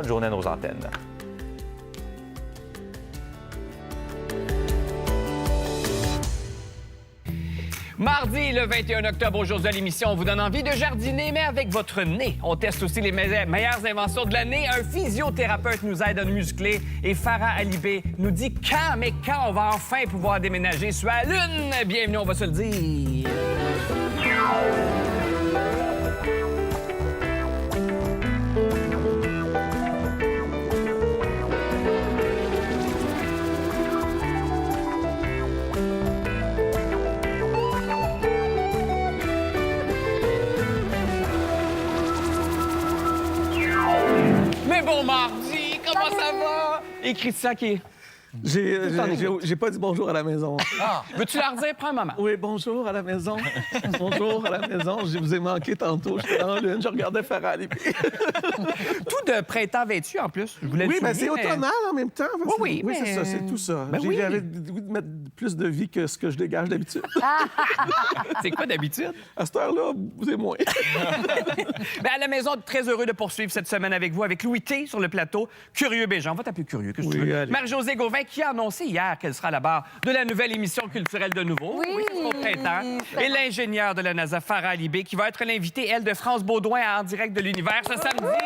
Bonne journée à nos antennes. Mardi, le 21 octobre, aujourd'hui à l'émission, on vous donne envie de jardiner, mais avec votre nez. On teste aussi les meilleures inventions de l'année. Un physiothérapeute nous aide à nous muscler. Et Farah Alibé nous dit quand on va enfin pouvoir déménager sur la Lune. Bienvenue, on va se le dire. Mais bon mardi, comment ça va? Et Christian qui est... J'ai pas dit bonjour à la maison. Ah, veux-tu leur dire? Prends un moment. Oui, bonjour à la maison. Bonjour à la maison. Je vous ai manqué tantôt. J'étais dans la lune, je regardais Farah Alibé. Tout de printemps vêtu, en plus. Je voulais le Oui, mais souligner, c'est automnal en même temps. Oui, Oui, mais- c'est ça, c'est tout ça. Ben oui. J'avais le goût de mettre plus de vie que ce que je dégage d'habitude. C'est quoi d'habitude? À cette heure-là, vous êtes moins. Ben, à la maison, très heureux de poursuivre cette semaine avec vous, avec Louis T sur le plateau. Curieux Béjean, on va t'appeler Curieux, que Oui, tu veux. allez. Marie-Josée Gauvin, qui a annoncé hier qu'elle sera à la barre de la nouvelle émission culturelle de Nouveau. Oui. qui sera au printemps. Et l'ingénieure de la NASA, Farah Alibé, qui va être l'invitée, elle, de France Baudouin en direct de l'univers ce samedi.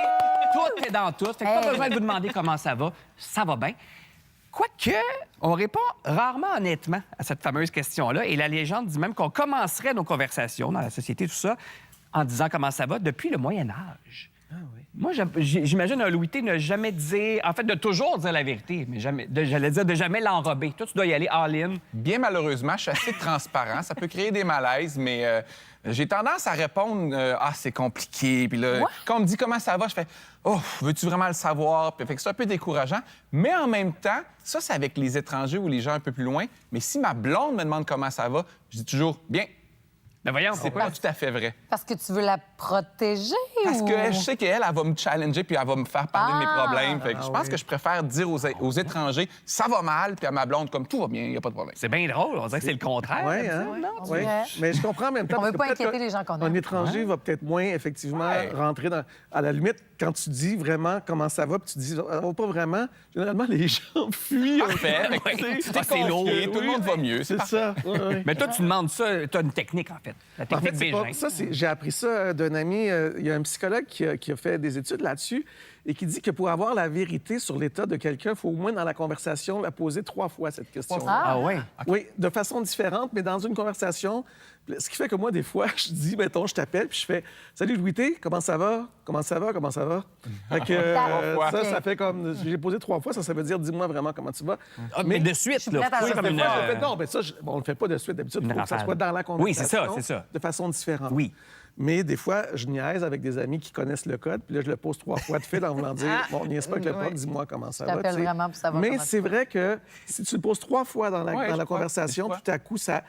Tout est dans tout. Fait que pas Hey. besoin de vous demander comment ça va. Ça va bien. Quoique, on répond rarement honnêtement à cette fameuse question-là. Et la légende dit même qu'on commencerait nos conversations dans la société, tout ça, en disant comment ça va depuis le Moyen Âge. Moi, j'imagine un Louis T ne jamais dire... En fait, de toujours dire la vérité, mais jamais... J'allais dire de jamais l'enrober. Toi, tu dois y aller all-in. Bien malheureusement, je suis assez transparent. Ça peut créer des malaises, mais j'ai tendance à répondre ah, c'est compliqué. Puis là, quand on me dit comment ça va, je fais oh, veux-tu vraiment le savoir? Puis fait que c'est un peu décourageant. Mais en même temps, ça, c'est avec les étrangers ou les gens un peu plus loin. Mais si ma blonde me demande comment ça va, je dis toujours bien. Ben voyons, C'est pas tout à fait vrai. Parce que tu veux la protéger Parce ou... que je sais qu'elle, elle va me challenger puis elle va me faire parler de mes Ah! problèmes. Fait que je pense que je préfère dire aux étrangers ça va mal, puis à ma blonde comme tout va bien, il n'y a pas de problème. c'est bien drôle. On dirait que c'est le contraire. Oui, d'habitude, hein? non? Oui. dirais. Mais je comprends en même temps. On veut parce pas que peut-être inquiéter les gens qu'on Un aime. étranger va peut-être moins, effectivement, Ouais. rentrer dans... À la limite, quand tu dis vraiment comment ça va, puis tu dis ça va pas vraiment, généralement, les gens fuient. Parfait. Fait que, Ouais. tu sais, Ah, c'est confié, lourd. tout le monde va mieux. C'est ça. Oui, oui. Mais toi, tu demandes ça. Tu as une technique, en fait. La En technique fait, c'est Bégin. pas... ça, j'ai appris ça d'un ami. Il y a un psychologue qui a fait des études là-dessus et qui dit que pour avoir la vérité sur l'état de quelqu'un, il faut au moins dans la conversation la poser 3 fois, cette question. Ah ouais? Oui, de façon différente, mais dans une conversation. Ce qui fait que moi, des fois, je dis, mettons, je t'appelle, puis je fais « Salut Louis T, comment ça va? Comment ça va? Comment ça va? » Fait que ça fait comme... J'ai posé 3 fois, ça veut dire « Dis-moi vraiment comment tu vas. » Ah, mais de suite, suis là. prête à Oui, le comme faire. une... En fait, non, mais ça, on le fait pas de suite. D'habitude, il faut que ça rafale. soit dans la Oui, c'est ça, conversation. c'est ça. De façon différente. Oui. Mais des fois, je niaise avec des amis qui connaissent le code, puis là, je le pose 3 fois de fil en voulant dire bon, niaise pas avec le prof, dis-moi comment ça va. t'appelle tu sais. vraiment pour savoir Mais comment c'est tu vas. vrai que si tu le poses 3 fois dans la, Ouais, dans je la crois, conversation, je crois. tout à coup, ça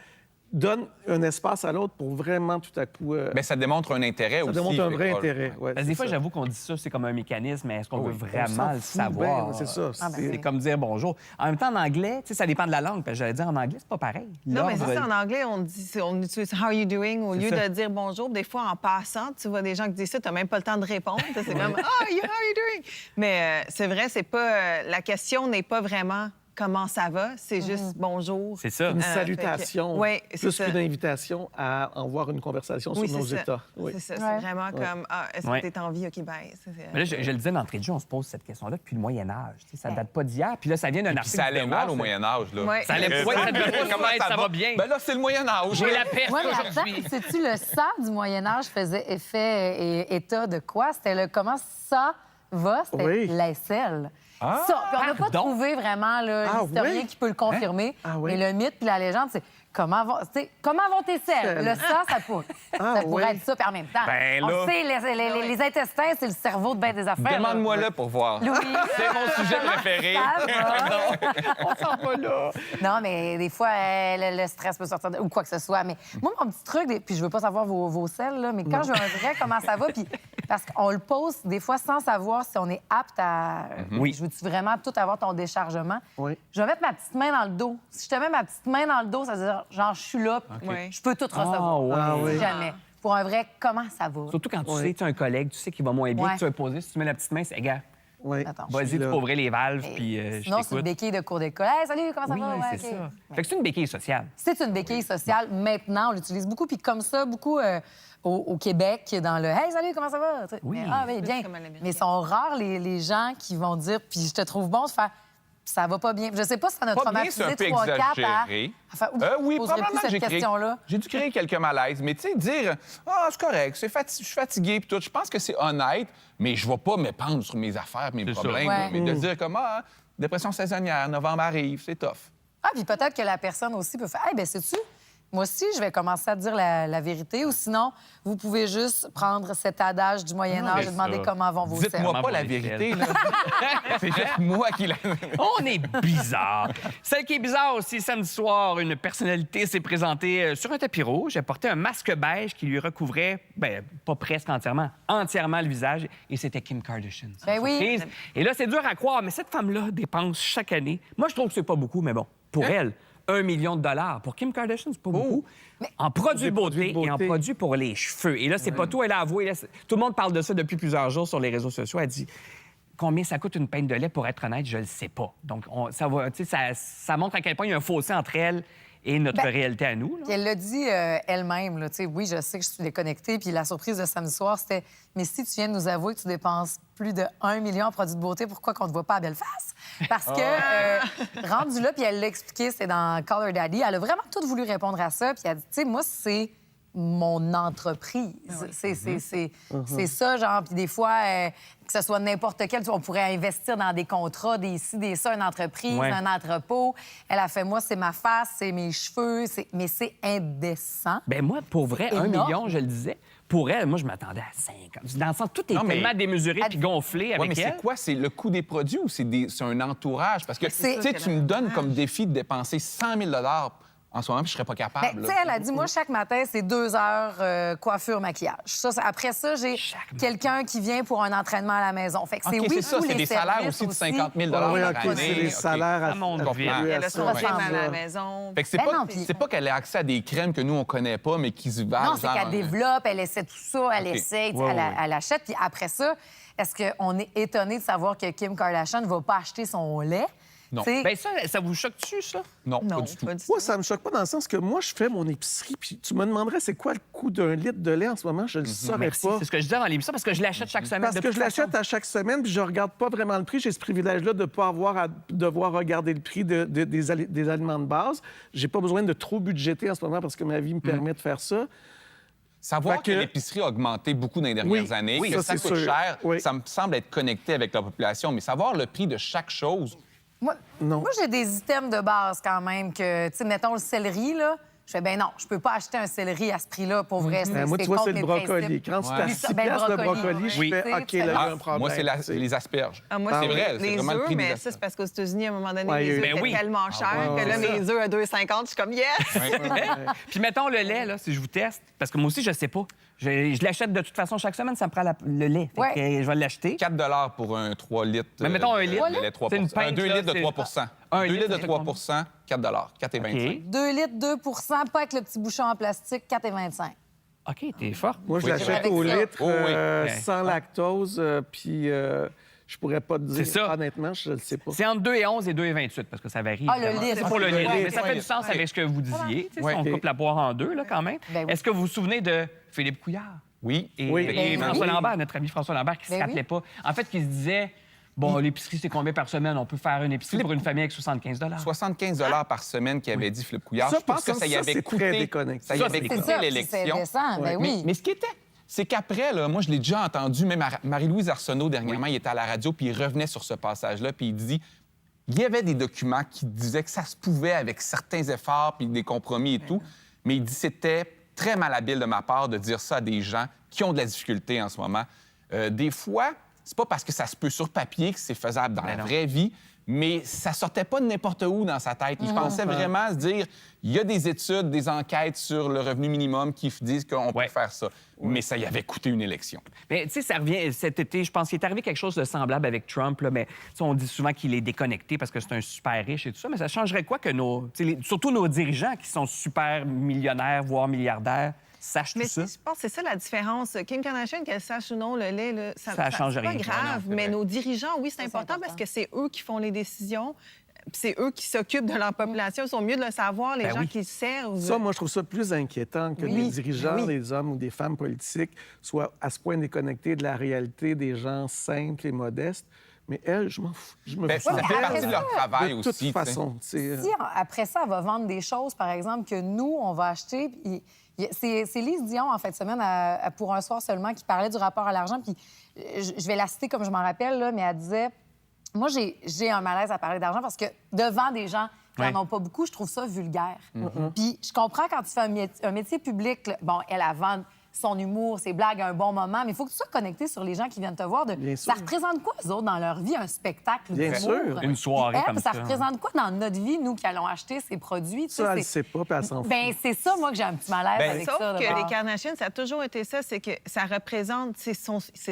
donne un espace à l'autre pour vraiment, tout à coup... Mais ça démontre un intérêt ça aussi. démontre un Fait vrai que, intérêt. Ouais, Parce que des c'est fois, ça. j'avoue qu'on dit ça, c'est comme un mécanisme, mais est-ce qu'on veut On vraiment s'en le fout savoir? bien, c'est ça. Ah, ben c'est- C'est comme dire bonjour. En même temps, en anglais, tu sais, ça dépend de la langue. Parce que j'allais dire en anglais, c'est pas pareil. Non, mais c'est L'ordre- ça. En anglais, on utilise How are you doing au lieu ça. de dire bonjour. Des fois, en passant, tu vois des gens qui disent ça, tu n'as même pas le temps de répondre. C'est comme how are you doing? Mais c'est vrai, c'est pas. La question n'est pas vraiment comment ça va, c'est juste bonjour. C'est ça. Une fait que- salutation, ouais, c'est plus ça. qu'une invitation à en voir une conversation Oui, sur nos c'est ça. états. Oui. C'est ça. Ouais. C'est vraiment comme est-ce Ouais. que tu es en vie? OK, bye. Mais là, je le disais d'entrée de jeu, on se pose cette question-là depuis le Moyen Âge. Tu sais, ça date pas d'hier. Puis là, ça vient d'un Puis article. ça allait de mal Devoir, au Moyen Âge, là. Ouais. Ça allait pas. Ça devait pas Comment être, ça va bien. Ben là, c'est le Moyen Âge. J'ai la peste Oui, mais attends, aujourd'hui. sais-tu, le ça du Moyen-Âge faisait effet et état de quoi? C'était le comment ça va, c'était Oui. l'aisselle. Ça. Puis on n'a pas pardon? trouvé vraiment là, Ah, l'historien oui? qui peut le confirmer. Ah, oui? Mais le mythe puis la légende, c'est comment vont tes selles? Le ça pourrait. Ah, ça pourrait oui. être ça. Puis en même temps, Ben, on là. sait, les intestins, c'est le cerveau de bien des affaires. Demande-moi là. là pour voir. Louis. C'est mon sujet préféré. Ça va. On s'en va là. Non, mais des fois, le stress peut sortir ou quoi que ce soit. Mais moi, mon petit truc, puis je veux pas savoir vos selles, là, mais quand je veux un vrai comment ça va, puis parce qu'on le pose des fois sans savoir si on est apte à... Oui. Je veux-tu vraiment tout avoir ton déchargement? Oui. Je vais mettre ma petite main dans le dos. Si je te mets ma petite main dans le dos, ça veut dire, genre, je suis là, Ouais. je peux tout recevoir. ouais. Ah, oui. Jamais. Pour un vrai comment ça va. Surtout quand tu Ouais. sais, tu as un collègue, tu sais qu'il va moins bien, Ouais. que tu vas poser. Si tu mets la petite main, c'est gars. Oui. Attends. Vas-y, tu peux ouvrir les valves, puis je Sinon, c'est une t'écoute. béquille de cours d'école. Hey, salut, comment ça Oui, va? Ouais, c'est OK. ça. Fait que c'est une béquille sociale. C'est une béquille sociale. Maintenant, on l'utilise beaucoup. Puis comme ça, beaucoup au Québec, dans le « Hey, salut, comment ça va? » Oui. Mais, ah, oui, bien. comme à l'américaine. Mais ils sont rares, les gens qui vont dire « Puis je te trouve bon », faire « Ça va pas bien ». Je sais pas si ça a Pas bien, traumatisé c'est un peu 3-4 à exagéré. faire « Oui, je poserai probablement plus que cette j'ai créé, question-là ». j'ai dû créer quelques malaises. Mais tu sais, dire « Ah, c'est correct, je suis fatigué, puis tout », je pense que c'est honnête, mais je ne vais pas m'épandre sur mes affaires, mes C'est ça. problèmes. Ouais. là. Mais de dire comme « Ah, dépression saisonnière, novembre arrive, c'est tough ». Ah, puis peut-être que la personne aussi peut faire « Hey, bien, sais-tu, moi aussi, je vais commencer à te dire la vérité. » Ou sinon, vous pouvez juste prendre cet adage du Moyen-Âge et c'est demander ça. comment vont vos selles. Dites-moi pas Comment la vont les vérité, là. C'est juste moi qui la... On est bizarre. Celle qui est bizarre aussi, samedi soir, une personnalité s'est présentée sur un tapis rouge. Elle portait un masque beige qui lui recouvrait, pas presque entièrement le visage. Et c'était Kim Kardashian. Sans Ben oui. surprise. Et là, c'est dur à croire, mais cette femme-là dépense chaque année. Moi, je trouve que c'est pas beaucoup, mais bon, pour elle, 1 million de dollars. Pour Kim Kardashian, c'est pas beaucoup. En produits de beauté et en produits pour les cheveux. Et là, c'est pas tout, elle a avoué. Là, tout le monde parle de ça depuis plusieurs jours sur les réseaux sociaux. Elle dit combien ça coûte une pinte de lait, pour être honnête, je le sais pas. Donc, ça montre à quel point il y a un fossé entre elle et notre réalité à nous. Là. Puis elle l'a dit elle-même, là, tu sais, oui, je sais que je suis déconnectée. Puis la surprise de samedi soir, c'était « Mais si tu viens de nous avouer que tu dépenses plus de 1 million en produits de beauté, pourquoi qu'on ne te voit pas à Belleface? » Parce que, rendu là, puis elle l'a expliqué, c'est dans Call Her Daddy, elle a vraiment tout voulu répondre à ça. Puis elle a dit « Tu sais, moi, c'est mon entreprise. C'est ça, genre. Puis des fois, que ce soit n'importe quel, on pourrait investir dans des contrats, des ci, des ça, une entreprise, un entrepôt. Elle a fait, moi, c'est ma face, c'est mes cheveux, mais c'est indécent. Ben moi, pour vrai, 1 énorme. million, je le disais. Pour elle, moi, je m'attendais à 50. Dans le sens, tout est Non, mais- tellement démesuré puis gonflé avec Oui, mais elle. c'est quoi? C'est le coût des produits ou c'est un entourage? Parce que, tu C'est- sais, tu me donnes comme défi de dépenser 100 000 en ce moment, puis je serais pas Ben, capable. tu sais, elle a dit, moi, chaque matin, c'est 2 heures coiffure, maquillage. Après ça, j'ai quelqu'un qui vient pour un entraînement à la maison. Fait que c'est OK, oui, c'est ça, tous c'est les des salaires services aussi de 50 000 par Oui, année. OK, c'est les OK. salaires à Ah, mon Dieu. attribués Elle à a ça. son gym à ressemble, la là. maison. Fait que c'est Ben pas, non, puis- c'est pas qu'elle a accès à des crèmes que nous, on connaît pas, mais qui se valent. Non, c'est qu'elle développe, elle essaie tout ça, elle OK. essaie, Ouais, elle achète. Puis après ça, est-ce qu'on est étonné de savoir que Kim Kardashian ne va pas acheter son lait? Non. Tu sais, Ben ça vous choque-tu, ça? Non, Non, pas du tout. pas du Moi, tout. ça me choque pas dans le sens que moi, je fais mon épicerie, puis tu me demanderais c'est quoi le coût d'un litre de lait en ce moment, je le saurais Merci. pas. C'est ce que je disais dans l'émission, parce que je l'achète chaque semaine. Parce de que toute je l'achète façon. à chaque semaine, puis je regarde pas vraiment le prix. J'ai ce privilège-là de ne pas avoir à devoir regarder le prix des aliments de base. J'ai pas besoin de trop budgéter en ce moment parce que ma vie me permet de faire ça. Savoir Fait que que- l'épicerie a augmenté beaucoup dans les dernières Oui, années, oui, que ça, ça c'est coûte sûr. cher, Oui. ça me semble être connecté avec la population. Mais savoir le prix de chaque chose, Non. moi, j'ai des items de base quand même que, tu sais, mettons le céleri, là. Je fais, ben non, je peux pas acheter un céleri à ce prix-là, pour vrai. Moi, tu vois, contre c'est le mes brocoli. principes. Quand tu Ouais. t'as Oui, 6 ça, ben, piastres de brocoli, brocoli, je oui. fais Tu sais, OK, là, il y a un problème. moi, c'est tu sais. les asperges. Ah, moi, Ah c'est oui. vrai, c'est les vraiment le œufs, prix des mais ça, asperges. c'est parce qu'aux États-Unis, à un moment donné, Ouais, les œufs ben étaient oui. tellement chers ouais, que là, c'est mes œufs à 2,50, je suis comme yes! Puis mettons le lait, là, si je vous teste, parce que moi aussi, je sais pas. Je l'achète de toute façon chaque semaine, ça me prend le lait. Fait Ouais. que, je vais l'acheter. 4 pour un 3 litres. Mais mettons un litre. de lait 3 C'est une pinte, un 2 là, litres de c'est- 3 Un 2 litre, litres de ça fait 3 combien? 4 4,25 OK. 2 litres, 2 pas avec le petit bouchon en plastique, 4,25. OK, t'es fort. Moi, je Oui, l'achète c'est au vrai. litre, Oh, oui. sans lactose, puis je pourrais pas te dire. C'est ça. Honnêtement, je le sais pas. C'est entre 2,11 et 2,28 parce que ça varie. Ah, le évidemment. litre. C'est pour le Le litre. litre. Mais ça fait du Ouais. sens avec ce que vous disiez. Tu sais, Ouais. Si on coupe la poire en deux, là, quand même. Ben oui. Est-ce que vous vous souvenez de Philippe Couillard? Oui. Et, Oui. et Ben François oui. Lambert, notre ami François Lambert, qui ne Ben se rappelait pas. En fait, qui se disait bon, l'épicerie, c'est combien par semaine? On peut faire une épicerie pour une famille avec 75 75 par semaine qu'avait dit Philippe Couillard. Ça, je pense par que contre, ça y ça, avait c'est coûté. très déconnecté. Ça y Ça, avait c'est coûté C'est ça, puis c'est l'élection. décent, ben oui. Mais ce qui était, c'est qu'après, là, moi, je l'ai déjà entendu, même Marie-Louise Arsenault, dernièrement, il était à la radio, puis il revenait sur ce passage-là, puis il dit il y avait des documents qui disaient que ça se pouvait avec certains efforts, puis des compromis et tout, mais il dit c'était très malhabile de ma part de dire ça à des gens qui ont de la difficulté en ce moment. Des fois, c'est pas parce que ça se peut sur papier que c'est faisable dans la non. vraie vie, mais ça sortait pas de n'importe où dans sa tête. Il pensait vraiment se dire, il y a des études, des enquêtes sur le revenu minimum qui disent qu'on Ouais. peut faire ça. Mais ça y avait coûté une élection. Mais tu sais, ça revient cet été, je pense qu'il est arrivé quelque chose de semblable avec Trump, là, mais tu sais, on dit souvent qu'il est déconnecté parce que c'est un super riche et tout ça, mais ça changerait quoi que surtout nos dirigeants qui sont super millionnaires, voire milliardaires, sache tout Mais ça. je pense que c'est ça la différence. Kim Kardashian, qu'elle sache ou non le lait, là, Ça change c'est pas rien. grave. Non, non, c'est mais vrai. nos dirigeants, oui, c'est important parce que c'est eux qui font les décisions. Puis c'est eux qui s'occupent de leur population. Ils sont mieux de le savoir, les Ben gens oui. qui le servent. Ça, moi, je trouve ça plus inquiétant que Oui. des dirigeants, Oui. des hommes ou des femmes politiques soient à ce point déconnectés de la réalité des gens simples et modestes. Mais elle, je m'en fous. Je me Ben, fous ça mais fait après partie de leur travail de aussi. toute tu sais. façon. C'est, Si, après ça, elle va vendre des choses, par exemple, que nous, on va acheter. Puis, c'est Lise Dion, en fin de semaine, pour un soir seulement, qui parlait du rapport à l'argent. Puis je vais la citer comme je m'en rappelle, là, mais elle disait... Moi, j'ai un malaise à parler d'argent parce que devant des gens qui Ouais. n'en ont pas beaucoup, je trouve ça vulgaire. Puis je comprends quand tu fais un métier public, là, bon, elle vend son humour, ses blagues à un bon moment, mais il faut que tu sois connecté sur les gens qui viennent te voir. Bien Ça sûr. représente quoi, eux autres, dans leur vie, un spectacle Bien d'humour? sûr. Une soirée Elle, comme ça. Ça représente quoi dans notre vie, nous, qui allons acheter ces produits? Tu sais, ça, elle ne c'est- sait pas, puis elle s'en fout. Ben, c'est ça, moi, que j'ai un petit malaise Ben, avec Sauf ça. que d'abord. les Kardashians, ça a toujours été ça, c'est que ça représente, c'est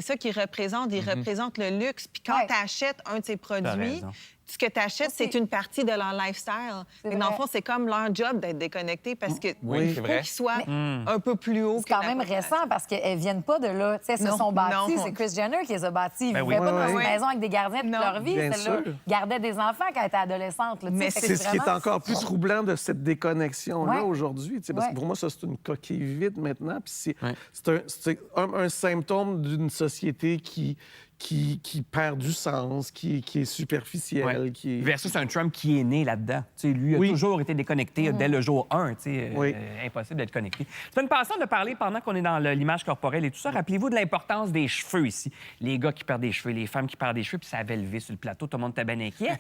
ça qu'ils représentent, ils représentent le luxe. Puis quand Ouais. tu achètes un de ces produits, raison. ce que tu achètes, Ça, c'est- c'est une partie de leur lifestyle. C'est Et dans le vrai. fond, c'est comme leur job d'être déconnecté parce que Oui, il c'est faut vrai. qu'ils soient un peu plus haut C'est que quand la même population. récent parce qu'elles viennent pas de là. Tu sais, elles se Non, sont bâties. non. C'est Kris Jenner qui les a bâties. Ils Ben vivaient oui. pas dans Ouais, une ouais. maison avec des gardiens toute Non. leur vie. Bien Celle-là sûr. gardait des enfants quand elle était adolescente. là, tu sais. Mais Fait que C'est ce qui est vraiment- encore plus troublant de cette déconnexion-là Ouais. aujourd'hui. Tu sais, Parce Ouais. que pour moi, ça, c'est une coquille vide maintenant. Puis Ouais. c'est un symptôme d'une société qui perd du sens, qui est superficielle. Ouais. Qui est... Versus un Trump qui est né là-dedans. Tu sais, lui a Oui. toujours été déconnecté dès le jour 1. Tu sais, Oui. impossible d'être connecté. Semaine passée, on a parlé, pendant qu'on est dans l'image corporelle et tout ça, rappelez-vous de l'importance des cheveux ici. Les gars qui perdent des cheveux, les femmes qui perdent des cheveux, puis ça avait levé sur le plateau, tout le monde était bien inquiet.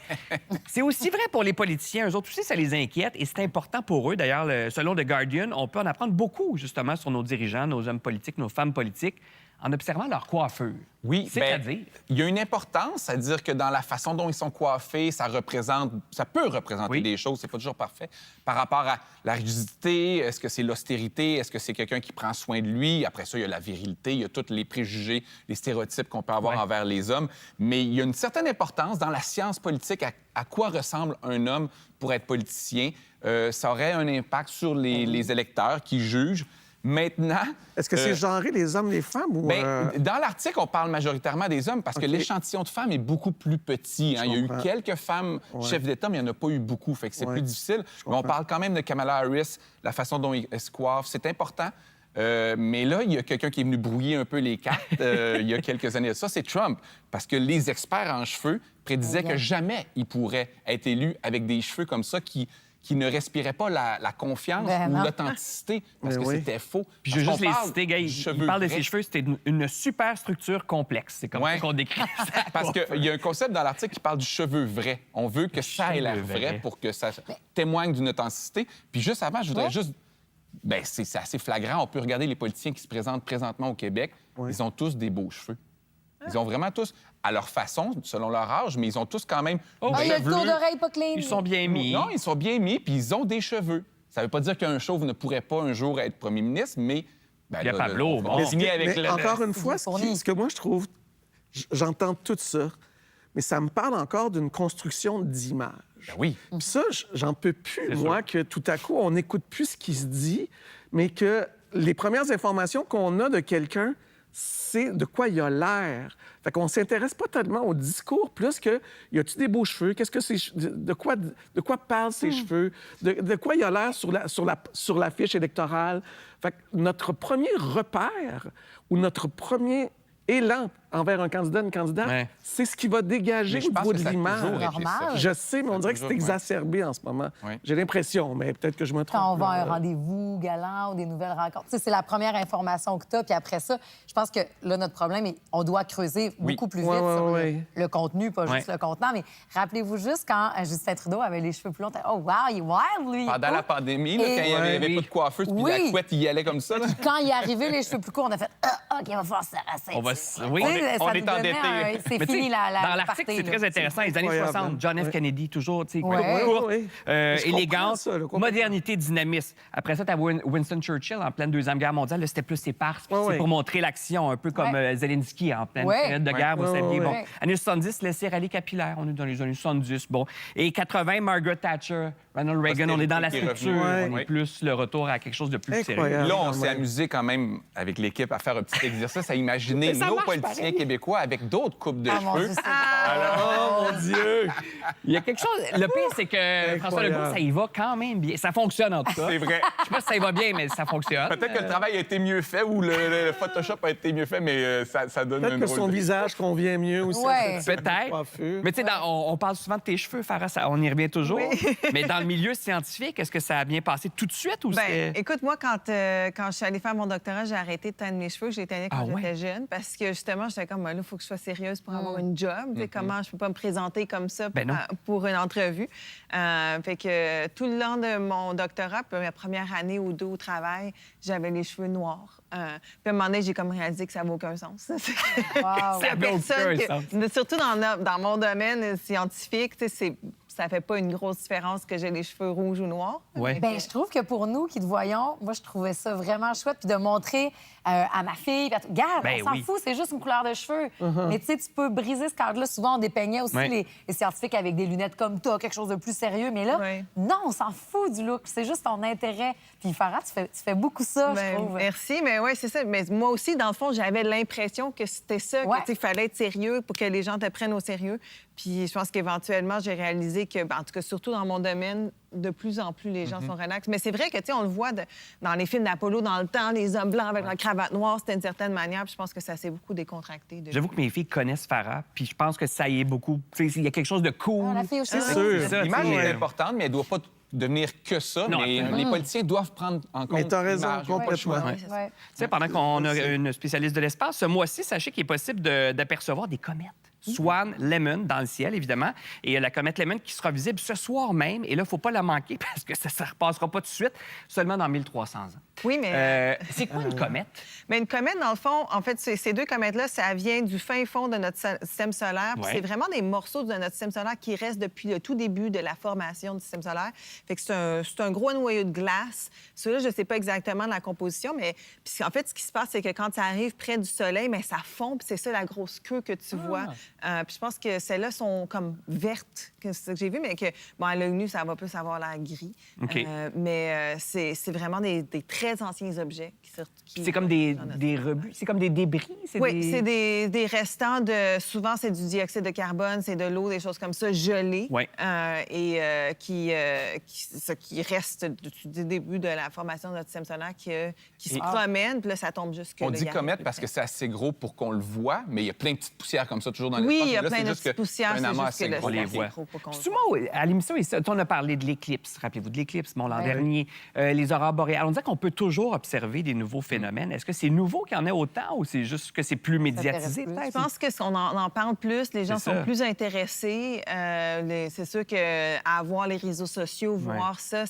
C'est aussi vrai pour les politiciens. Eux autres aussi, ça les inquiète et c'est important pour eux. D'ailleurs, selon The Guardian, on peut en apprendre beaucoup, justement, sur nos dirigeants, nos hommes politiques, nos femmes politiques, en observant leur coiffure. Oui, C'est-à-dire... il y a une importance, c'est-à-dire que dans la façon dont ils sont coiffés, ça peut représenter Oui. des choses, c'est pas toujours parfait, par rapport à la rigidité, est-ce que c'est l'austérité, est-ce que c'est quelqu'un qui prend soin de lui, après ça, il y a la virilité, il y a tous les préjugés, les stéréotypes qu'on peut avoir Ouais. envers les hommes, mais il y a une certaine importance dans la science politique à quoi ressemble un homme pour être politicien. Ça aurait un impact sur les électeurs qui jugent. Maintenant... Est-ce que c'est genré, les hommes, les femmes? Ou, Ben, dans l'article, on parle majoritairement des hommes parce que OK. l'échantillon de femmes est beaucoup plus petit. hein. Il y a eu comprends. quelques femmes chefs d'État, mais il n'y en a pas eu beaucoup. Fait que c'est Ouais. plus difficile. Mais on comprends. parle quand même de Kamala Harris, la façon dont elle se coiffe. C'est important. Mais là, il y a quelqu'un qui est venu brouiller un peu les cartes il y a quelques années. Ça, c'est Trump. Parce que les experts en cheveux prédisaient que jamais il pourrait être élu avec des cheveux comme ça qui ne respiraient pas la confiance Ben ou non. l'authenticité parce Ben que oui. c'était faux. Puis je veux Parce juste qu'on les parle citer, gars. du Il cheveu parle de vrai. ses cheveux, c'était une super structure complexe. C'est comme Ouais. ça qu'on décrit ça. Parce qu'il y a un concept dans l'article qui parle du cheveu vrai. On veut que ça ait l'air cheveu vrai vrai. pour que ça témoigne d'une authenticité. Puis juste avant, je voudrais juste... Bien, c'est assez flagrant. On peut regarder les politiciens qui se présentent présentement au Québec. Ouais. Ils ont tous des beaux cheveux. Ils ont vraiment tous, à leur façon, selon leur âge, mais ils ont tous quand même Oh, Ah, il y a le tour chevelus. d'oreille pas clean. Ils sont bien mis. Non, ils sont bien mis, puis ils ont des cheveux. Ça veut pas dire qu'un chauve ne pourrait pas un jour être premier ministre, mais... ben Il y a là, Pablo, on va bon. signer avec mais le... encore une fois, bien fourni. ce que moi, je trouve... J'entends tout ça, mais ça me parle encore d'une construction d'image. Ben oui. Puis ça, j'en peux plus, C'est moi, que tout à coup, on n'écoute plus ce qui se dit, mais que les premières informations qu'on a de quelqu'un, c'est de quoi il a l'air. Fait qu'on s'intéresse pas tellement au discours, plus que y a-tu des beaux cheveux, qu'est-ce que c'est, de quoi parlent ses cheveux, de quoi il a l'air sur la fiche électorale. Fait que notre premier repère ou notre premier élan envers un candidat, une candidate, Ouais. c'est ce qui va dégager Mais je au pense niveau que de ça a l'image. toujours été Normal. ça. Je sais, mais on dirait que c'est toujours, ouais. exacerbé en ce moment. Oui. J'ai l'impression, mais peut-être que je me trompe. Quand on va à un là. rendez-vous galant ou des nouvelles rencontres. Tu sais, c'est la première information que tu as. Puis après ça, je pense que là, notre problème, on doit creuser beaucoup plus vite Ouais, sur ouais. le contenu, pas juste Ouais. le contenant. Mais rappelez-vous juste quand Justin Trudeau avait les cheveux plus longs. Oh, wow, il est wild, lui. Pendant la pandémie, là, Et- quand il n'y avait, Oui. pas de coiffeuse, puis Oui. la couette, il y allait comme ça. Là. Quand il est arrivé les cheveux plus courts, on a fait OK, il va falloir se rasser. On va... Oui, Tu sais, on ça est nous donnait endetté. C'est Mais tu sais, fini la dans l'article, party, c'est là. très intéressant. Les années incroyable, 60, John F. ouais. Kennedy, toujours, tu sais, Ouais. courte, Ouais, ouais. Mais je comprends élégante, ça, là, complètement. modernité, dynamisme. Après ça, tu as Winston Churchill en pleine Deuxième Guerre mondiale. Là, c'était plus éparse. Ouais, C'est ouais. pour montrer l'action, un peu comme Ouais. Zelensky en pleine Ouais. période de guerre, vous Ouais, saviez. ouais, Bon, années 70, laisser aller capillaire. On est dans les années 70. Bon. Et 80, Margaret Thatcher, Ronald Reagan, on est dans la Postérité qui est structure. revenue. On est Ouais. plus le retour à quelque chose de plus sérieux. Incroyable. Là, on quand s'est même. amusé quand même avec l'équipe à faire un petit exercice, à imaginer Mais ça nos marche politiciens pareil. québécois avec d'autres coupes de Ah, mon cheveux. Dieu, c'est drôle. Oh mon Dieu! Il y a quelque chose. Le pire, c'est que François Legault, ça y va quand même bien. Ça fonctionne en tout cas. C'est vrai. Je sais pas si ça y va bien, mais ça fonctionne. Peut-être que le travail a été mieux fait ou le Photoshop a été mieux fait, mais ça donne Peut-être un que drôle son de... visage convient mieux aussi. Ouais. à ce type de Peut-être. coiffure. Mais tu sais, on parle souvent de tes cheveux, Farah, on y revient toujours. Mais dans le milieu scientifique, est-ce que ça a bien passé tout de suite ou Ben, c'est... écoute, moi, quand je suis allée faire mon doctorat, j'ai arrêté de teindre mes cheveux. J'ai teigné quand Ah ouais? j'étais jeune parce que, justement, j'étais comme, là, il faut que je sois sérieuse pour avoir une job. Tu sais, comment je peux pas me présenter comme ça Ben non. pour une entrevue. Fait que tout le long de mon doctorat, puis ma première année ou deux au travail, j'avais les cheveux noirs. Puis à un moment donné, j'ai comme réalisé que ça n'avait aucun sens. Wow. Ça avait aucun sens. Surtout dans mon domaine scientifique, tu sais, ça fait pas une grosse différence que j'ai les cheveux rouges ou noirs. Ouais. Ben, je trouve que pour nous qui te voyons, moi, je trouvais ça vraiment chouette. Puis de montrer à ma fille, puis regarde, Ben on s'en oui. fout, c'est juste une couleur de cheveux. Mais tu sais, tu peux briser ce cadre-là. Souvent, on dépeignait aussi Ouais. les scientifiques avec des lunettes comme toi, quelque chose de plus sérieux. Mais là, Ouais. non, on s'en fout du look. C'est juste ton intérêt. Puis Farah, tu fais beaucoup ça, je Ben, trouve. merci, mais oui, c'est ça. Mais moi aussi, dans le fond, j'avais l'impression que c'était ça, Ouais. qu'il fallait être sérieux pour que les gens te prennent au sérieux. Puis je pense qu'éventuellement, j'ai réalisé que, ben, en tout cas, surtout dans mon domaine, de plus en plus, les gens sont relax. Mais c'est vrai que, tu sais, on le voit dans les films d'Apollo, dans le temps, les hommes blancs avec la cravate noire, c'était une certaine manière. Puis je pense que ça s'est beaucoup décontracté. depuis. J'avoue que mes filles connaissent Farah, puis je pense que ça y est beaucoup. Tu sais, il y a quelque chose de cool. Ah, la fille aussi. sûr. C'est ça, L'image tu sais, est importante, mais elle ne doit pas devenir que ça. Non, mais absolument. les politiciens doivent prendre en compte Mais t'as raison, l'image. complètement. Ouais, ouais. Tu sais, pendant qu'on a une spécialiste de l'espace, ce mois-ci, sachez qu'il est possible d'apercevoir des comètes. Swan Lemon dans le ciel, évidemment. Et il y a la comète Lemon qui sera visible ce soir même. Et là, il ne faut pas la manquer parce que ça ne repassera pas tout de suite, seulement dans 1300 ans. Oui, mais... C'est quoi une comète? Mais une comète, dans le fond, en fait, ces deux comètes-là, ça vient du fin fond de notre système solaire. Puis Ouais. c'est vraiment des morceaux de notre système solaire qui restent depuis le tout début de la formation du système solaire. Fait que c'est un gros noyau de glace. Celui-là, je ne sais pas exactement la composition, mais puis en fait, ce qui se passe, c'est que quand ça arrive près du Soleil, mais ça fond, puis c'est ça la grosse queue que tu vois. Puis je pense que celles-là sont comme vertes, que c'est ça que j'ai vu, mais que, bon, à l'œil nu, ça va plus avoir l'air gris. OK. Mais c'est vraiment des très anciens objets qui C'est comme des rebuts, c'est comme des débris? Oui, c'est des restants de... Souvent, c'est du dioxyde de carbone, c'est de l'eau, des choses comme ça, gelées, Ouais. qui restent du début de la formation de notre système solaire, qui se promènent, puis là, ça tombe jusque On là, dit il arrive comète plus parce près. que c'est assez gros pour qu'on le voit, mais il y a plein de petites poussières comme ça toujours dans l'espace. Oui, il y Mais a là, plein c'est de juste que petites poussières, c'est un c'est amas juste que assez le gros. On les assez voit. gros pour qu'on le C'est voit. moi, à l'émission, on a parlé de l'éclipse. Rappelez-vous de l'éclipse, l'an dernier. Les aurores boréales. On disait qu'on peut toujours observer des nouveaux phénomènes. Est-ce que c'est nouveau qu'il y en ait autant ou c'est juste que c'est plus médiatisé, plus. peut-être? Je pense qu'on en parle plus, les gens C'est sont ça. plus intéressés. C'est sûr qu'à avoir les réseaux sociaux, voir ça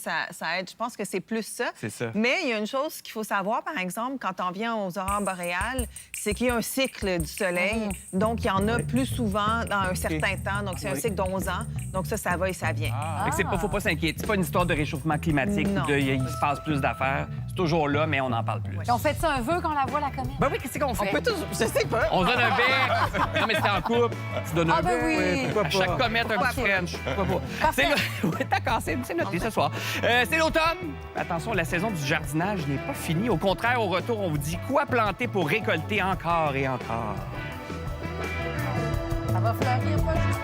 aide. Je pense que c'est plus ça. C'est ça. Mais il y a une chose qu'il faut savoir, par exemple, quand on vient aux aurores boréales, c'est qu'il y a un cycle du soleil. Donc, il y en a plus souvent dans un certain temps. Donc, c'est un cycle d'11 ans. Donc, ça va et ça vient. Fait que faut pas s'inquiéter. C'est pas une histoire de réchauffement climatique Non. ou il se passe plus d'affaires. C'est toujours là, mais on en parle plus. Puis on fait ça un vœu quand on la voit, la comète? Ben oui, qu'est-ce qu'on fait? Je sais pas. On se donne un bec. Non, mais c'est en couple. Tu donnes un Ah, ben bec. oui. pourquoi À pas? chaque comète, un petit French. Pourquoi pas? C'est oui, d'accord, c'est noté ce soir. C'est l'automne. Attention, la saison du jardinage n'est pas finie. Au contraire, au retour, on vous dit quoi planter pour récolter encore et encore. Ça va fleurir pas juste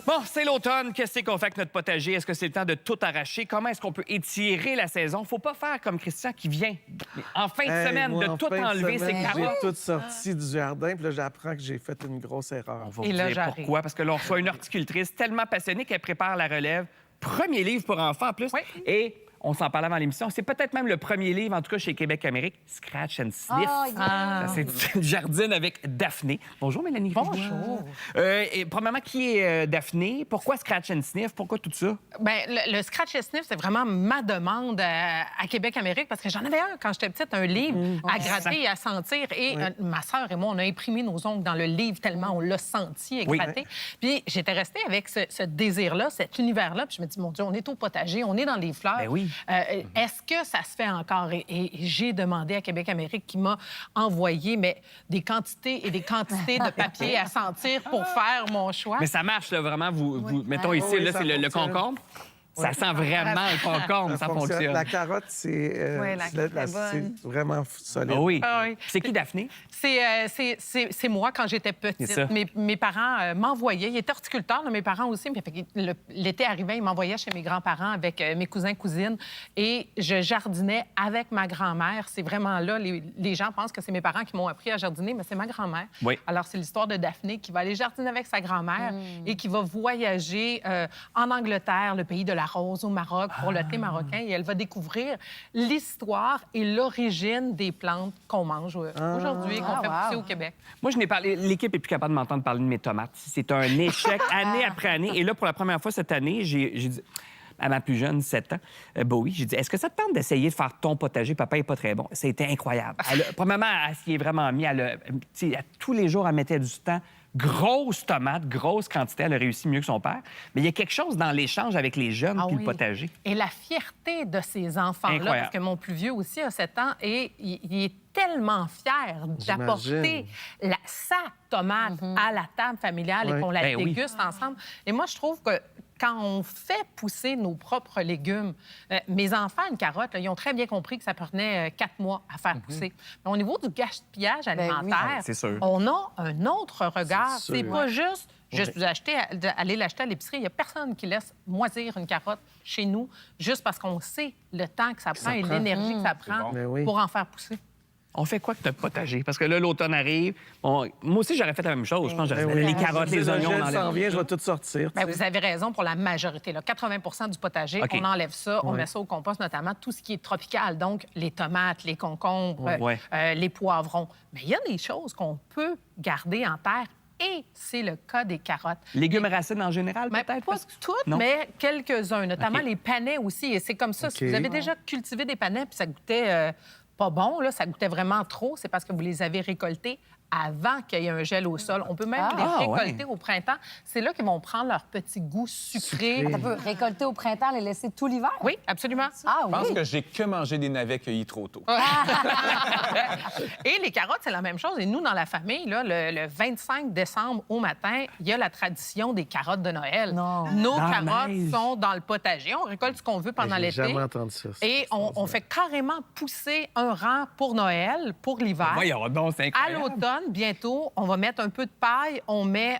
Bon, c'est l'automne. Qu'est-ce qu'on fait avec notre potager? Est-ce que c'est le temps de tout arracher? Comment est-ce qu'on peut étirer la saison? Faut pas faire comme Christian qui vient en fin de semaine moi, de en tout fin de enlever ses semaine, carottes. J'ai tout sorti du jardin, puis là, j'apprends que j'ai fait une grosse erreur. On va Et vous là, dire j'arrive. pourquoi. Parce que là, on reçoit une horticultrice tellement passionnée qu'elle prépare la relève. Premier livre pour enfants en plus. Oui. Et on s'en parlait avant l'émission. C'est peut-être même le premier livre, en tout cas chez Québec Amérique, Scratch and Sniff. Ah. C'est une jardine avec Daphné. Bonjour, Mélanie. Bonjour. Et premièrement, qui est Daphné? Pourquoi Scratch and Sniff? Pourquoi tout ça? Bien, le Scratch and Sniff, c'est vraiment ma demande à Québec Amérique parce que j'en avais un quand j'étais petite, un livre à gratter et à sentir. Et ma sœur et moi, on a imprimé nos ongles dans le livre tellement on l'a senti et Oui. gratté. Puis j'étais restée avec ce désir-là, cet univers-là. Puis je me dis, mon Dieu, on est au potager, on est dans les fleurs. Ben oui. Est-ce que ça se fait encore? Et j'ai demandé à Québec Amérique qui m'a envoyé des quantités et des quantités de papier à sentir pour faire mon choix. Mais ça marche, là, vraiment. Mettons ici, Oui, là, ça c'est le fonctionne. concombre. Ça sent vraiment le concombre, ça fonctionne. La carotte, c'est Ouais, la carotte est bonne. c'est vraiment solide. Ah oui. Ah oui. C'est qui, Daphné? C'est moi quand j'étais C'est ça. petite. Mes parents m'envoyaient. Ils étaient horticulteurs, là, mes parents aussi. Mais l'été arrivait, ils m'envoyaient chez mes grands-parents avec mes cousins, cousines. Et je jardinais avec ma grand-mère. C'est vraiment là, les gens pensent que c'est mes parents qui m'ont appris à jardiner, mais c'est ma grand-mère. Oui. Alors, c'est l'histoire de Daphné qui va aller jardiner avec sa grand-mère et qui va voyager en Angleterre, le pays de la rose, au Maroc, pour le thé marocain. Et elle va découvrir l'histoire et l'origine des plantes qu'on mange aujourd'hui et qu'on fait pousser au Québec. Moi, je n'ai parlé. L'équipe est plus capable de m'entendre parler de mes tomates. C'est un échec année après année. Et là, pour la première fois cette année, j'ai dit à ma plus jeune, 7 ans, Bowie, j'ai dit, est-ce que ça te tente d'essayer de faire ton potager? Papa n'est pas très bon. Ça a été incroyable. Premièrement, elle s'y est vraiment mis. Tous les jours, elle mettait du temps. Grosse tomate, grosse quantité. Elle a réussi mieux que son père. Mais il y a quelque chose dans l'échange avec les jeunes puis le potager. Et la fierté de ces enfants-là, Incroyable. parce que mon plus vieux aussi a 7 ans, et il est tellement fier d'apporter sa tomate à la table familiale et qu'on la Ben oui. déguste ensemble. Et moi, je trouve que quand on fait pousser nos propres légumes, mes enfants, une carotte, là, ils ont très bien compris que ça prenait 4 mois à faire pousser. Mais au niveau du gaspillage alimentaire, oui. C'est sûr. on a un autre regard. C'est C'est sûr. pas juste vous aller l'acheter à l'épicerie. Il n'y a personne qui laisse moisir une carotte chez nous juste parce qu'on sait le temps que ça prend et l'énergie que ça prend Ben oui. pour en faire pousser. On fait quoi que notre potager? Parce que là, l'automne arrive. Moi aussi, j'aurais fait la même chose. Je pense que j'aurais Ben oui. les carottes, les oignons. Le dans gel la- s'en vient, je vais tout sortir. Bien, tu sais. vous avez raison pour la majorité. Là. 80 du potager, OK. on enlève ça, on met ça au compost, notamment tout ce qui est tropical, donc les tomates, les concombres, Ouais. les poivrons. Mais il y a des choses qu'on peut garder en terre et c'est le cas des carottes. Légumes racines en général, Mais peut-être? pas parce que- toutes, Non? mais quelques-uns, notamment OK. les panais aussi. Et c'est comme ça. Si OK. vous avez déjà cultivé des panais puis ça goûtait pas bon, là, ça goûtait vraiment trop, c'est parce que vous les avez récoltés avant qu'il y ait un gel au sol. On peut même les récolter au printemps. C'est là qu'ils vont prendre leur petit goût sucré. On peut récolter au printemps, les laisser tout l'hiver? Oui, absolument. Ah Je pense oui. que j'ai que mangé des navets cueillis trop tôt. Et les carottes, c'est la même chose. Et nous, dans la famille, là, le 25 décembre au matin, il y a la tradition des carottes de Noël. Non. Nos Dans la carottes neige. sont dans le potager. On récolte ce qu'on veut pendant J'ai l'été. jamais entendu ça. Et on fait carrément pousser un rang pour Noël, pour l'hiver. Voyons donc, c'est À incroyable. l'automne, bientôt, on va mettre un peu de paille, on met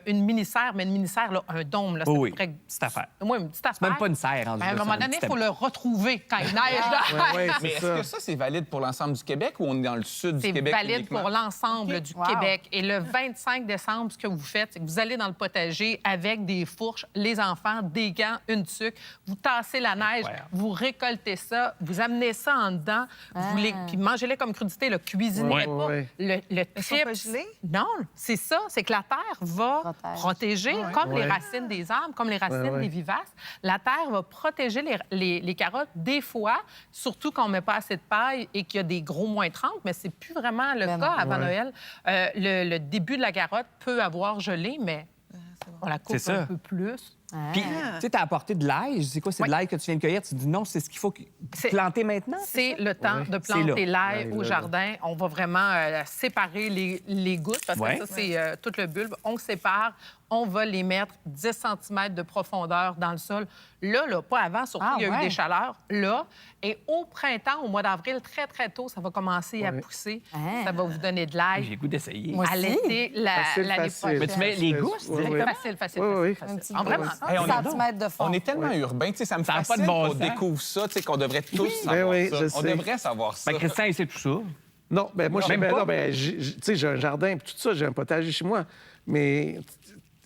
une mini-serre, mais une mini-serre, là, un dôme. Là, c'est Oui, à peu près- petite affaire. Oui, une petite affaire. Même pas une serre. rendu Ben, à un là, moment c'est donné, il petit faut le retrouver quand il neige. Ouais, Mais c'est est-ce ça. que ça, c'est valide pour l'ensemble du Québec ou on est dans le sud du C'est Québec valide uniquement? pour l'ensemble du Wow. Québec. Et le 25 décembre, ce que vous faites, c'est que vous allez dans le potager avec des fourches, les enfants, des gants, une tuque, vous tassez la neige, Incroyable. vous récoltez ça, vous amenez ça en dedans, puis mangez-les comme crudité, le cuisinez Ouais, pas. ouais. Le Ils sont chips- pas gelés? Non, c'est ça, c'est que la terre va Protège. protéger, comme les Ouais. racines des arbres, comme les racines Ouais, ouais. des vivaces, la terre va protéger les carottes des fois, surtout quand on met pas assez de paille et qu'il y a des gros moins 30, mais c'est plus vraiment le Ben cas non. avant Ouais. Noël. Le début de la carotte peut avoir gelé, mais on la coupe C'est ça. un peu plus. Puis, tu sais, t'as apporté de l'ail. C'est quoi, c'est de l'ail que tu viens de cueillir? Tu dis non, c'est ce qu'il faut C'est- planter maintenant? C'est le temps de C'est planter là. l'ail Ouais, au là, jardin. On va vraiment séparer les gouttes parce Ouais. que ça, c'est tout le bulbe. On sépare, on va les mettre 10 cm de profondeur dans le sol. Là, pas avant, surtout il y a eu des chaleurs. Là, et au printemps, au mois d'avril, très, très tôt, ça va commencer à pousser. Ça va vous donner de l'ail. J'ai le goût d'essayer. À l'été, l'année prochaine. Mais tu mets les gousses, Facile. Oui. Ah, vraiment. Hey, on est- centimètres de fond. On est tellement urbain, tu sais, ça me Ça a pas fascine de bon qu'on sens. découvre ça, tu sais, qu'on devrait tous savoir Ben oui, ça. je On sais. devrait savoir ça. Ben, Christian, il sait tout ça. Non, ben moi, Même pas? tu sais, j'ai un jardin, puis tout ça, j'ai un potager chez moi. Mais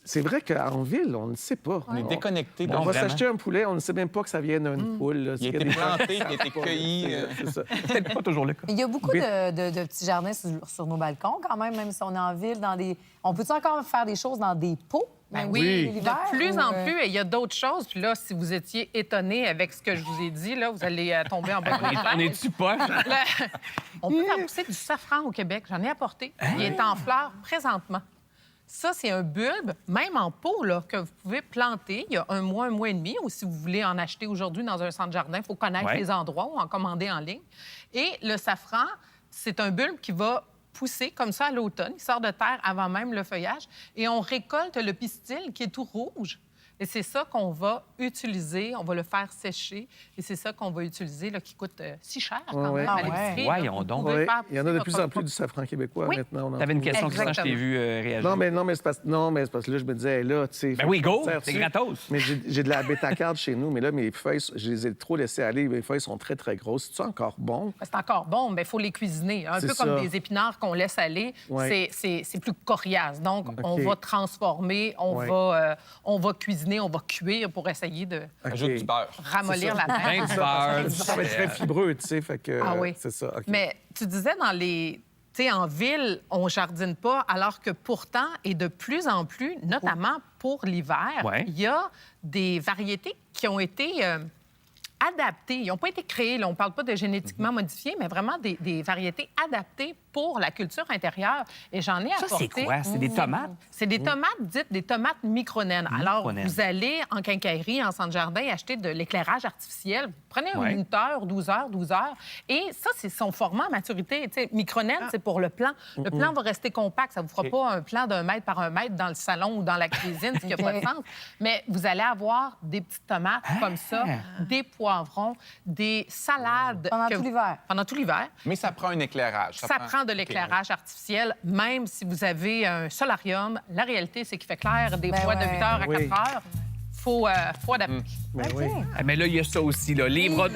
c'est vrai qu'en ville, on ne sait pas. On est déconnecté. On va vraiment. s'acheter un poulet, on ne sait même pas que ça vient d'une poule. Là. Il a C'est été des- planté, il a été cueilli. C'est ça. Peut-être pas toujours le cas. Il y a beaucoup de petits jardins sur nos balcons, quand même si on est en ville, On peut-tu encore faire des choses dans des pots? Ben même oui, l'hiver, de plus ou, en plus, et il y a d'autres choses. Puis là, si vous étiez étonné avec ce que je vous ai dit, là, vous allez tomber en bas de On est-tu pas? On peut faire pousser du safran au Québec. J'en ai apporté. Il est en fleurs présentement. Ça, c'est un bulbe, même en pot, là, que vous pouvez planter il y a un mois et demi, ou si vous voulez en acheter aujourd'hui dans un centre-jardin, il faut connaître les endroits ou en commander en ligne. Et le safran, c'est un bulbe qui va pousser comme ça à l'automne. Il sort de terre avant même le feuillage. Et on récolte le pistil qui est tout rouge. Et c'est ça qu'on va utiliser. On va le faire sécher. Et c'est ça qu'on va utiliser, là, qui coûte si cher quand même à l'épicerie. Voyons donc. Oui, faire il y en a de pousser plus votre en plus du safran québécois Oui. maintenant. on en T'avais une trouve. question, Christian, je t'ai Exactement. vu réagir. Non, mais c'est parce que là, je me disais, là, tu sais. Ben oui, go, faire c'est dessus. gratos. Mais j'ai de la bêta-carde chez nous, mais là, mes feuilles, je les ai trop laissées aller. Mes feuilles sont très, très grosses. C'est encore bon? C'est encore bon, mais il faut les cuisiner. Un C'est peu comme ça. des épinards qu'on laisse aller, Ouais. c'est plus coriace. Donc, on OK. va transformer, on va cuisiner, on va cuire pour essayer de Ajoute du beurre. ramollir la Plein pâte. de beurre, Ça va être très fibreux, tu sais, fait que... Ah oui. C'est ça, OK. Mais tu disais dans les... Tu sais, en ville, on jardine pas, alors que pourtant, et de plus en plus, notamment pour l'hiver, Ouais. il y a des variétés qui ont été adaptées. Ils n'ont pas été créés, là, on ne parle pas de génétiquement modifiés, mais vraiment des variétés adaptées pour la culture intérieure. Et j'en ai Ça, apporté... c'est quoi? C'est des tomates? C'est des tomates dites des tomates micronaines. Alors, Micronaines. vous allez en quincaillerie, en centre-jardin, acheter de l'éclairage artificiel. Vous prenez Ouais. 8 heures, 12 heures, 12 heures. Et ça, c'est son format à maturité. Tu sais, micronaine, c'est pour le plant. Le plant va rester compact. Ça ne vous fera pas un plant d'1 mètre par 1 mètre dans le salon ou dans la cuisine, ce qui n'a pas de sens. Mais vous allez avoir des petites tomates comme ça, des poivrons, des salades. Pendant tout l'hiver. Pendant tout l'hiver. Mais ça prend un éclérage. Ça prend de l'éclairage artificiel, même si vous avez un solarium. La réalité, c'est qu'il fait clair des Ben fois de ouais. 8 heures à 4 Oui. heures. Faut adapter. Ben oui. Ah, mais là, il y a ça aussi, là. Livre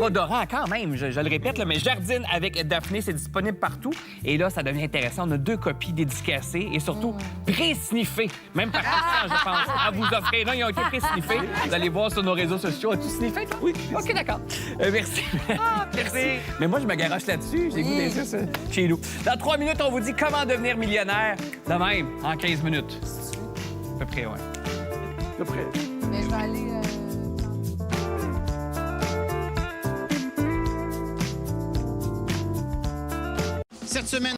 odorant, quand même, je le répète, là, mais Jardine avec Daphné, c'est disponible partout. Et là, ça devient intéressant. On a 2 copies dédicacées et surtout pré-sniffées. Même par Christian, je pense, à vous offrir. Non, ils ont été pré-sniffés. Vous allez voir sur nos réseaux sociaux. As-tu sniffé, toi? Oui. OK, d'accord. Merci. Merci. Mais moi, je me garoche là-dessus. J'ai goût d'essayer ça chez nous. Dans 3 minutes, on vous dit comment devenir millionnaire. De même, en 15 minutes. À peu près, ouais. À peu près. Mais je vais aller... Cette semaine,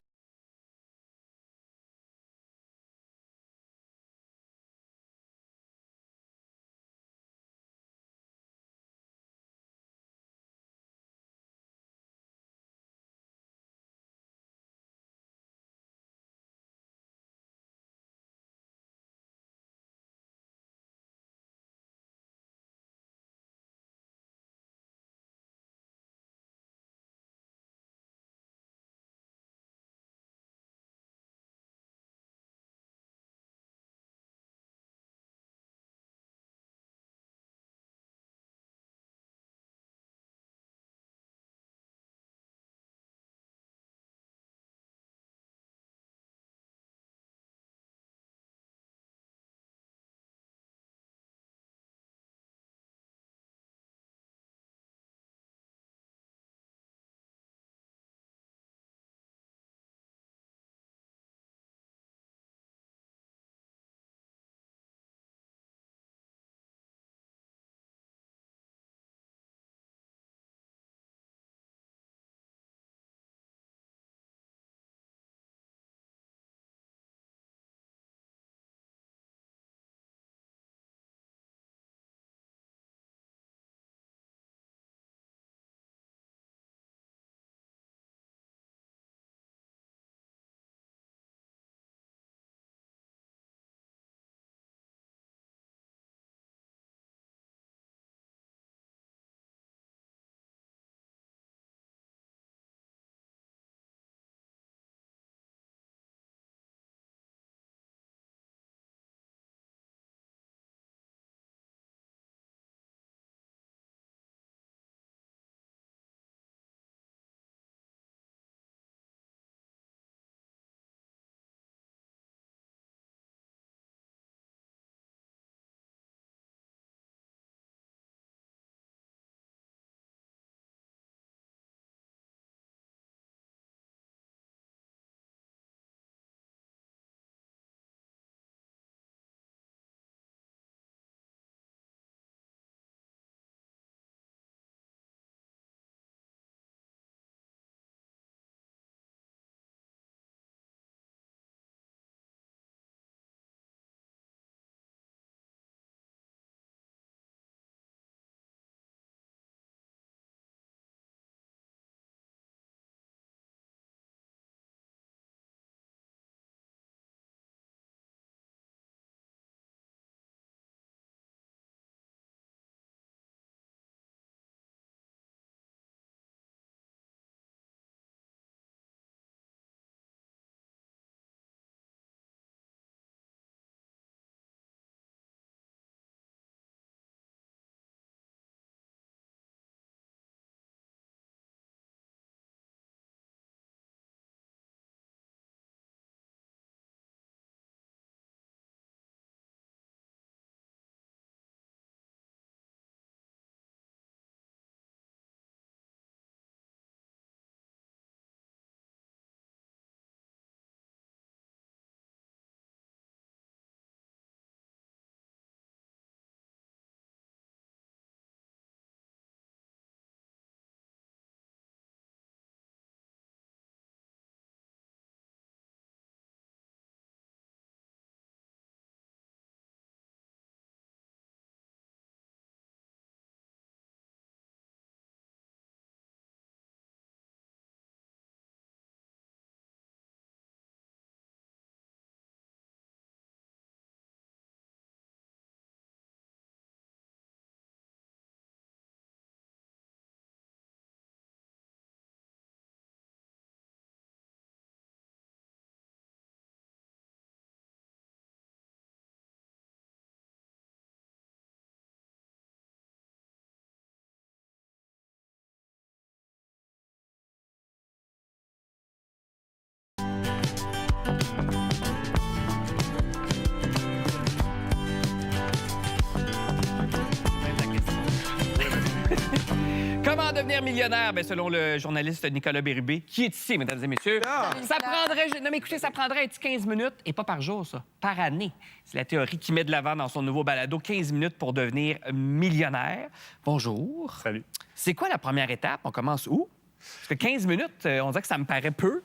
Comment devenir millionnaire? Bien, selon le journaliste Nicolas Bérubé, qui est ici, mesdames et messieurs, ça prendrait... Non, mais écoutez, ça prendrait un petit 15 minutes, et pas par jour, ça, par année. C'est la théorie qu'il met de l'avant dans son nouveau balado, 15 minutes pour devenir millionnaire. Bonjour. Salut. C'est quoi la première étape? On commence où? Parce que 15 minutes, on dirait que ça me paraît peu.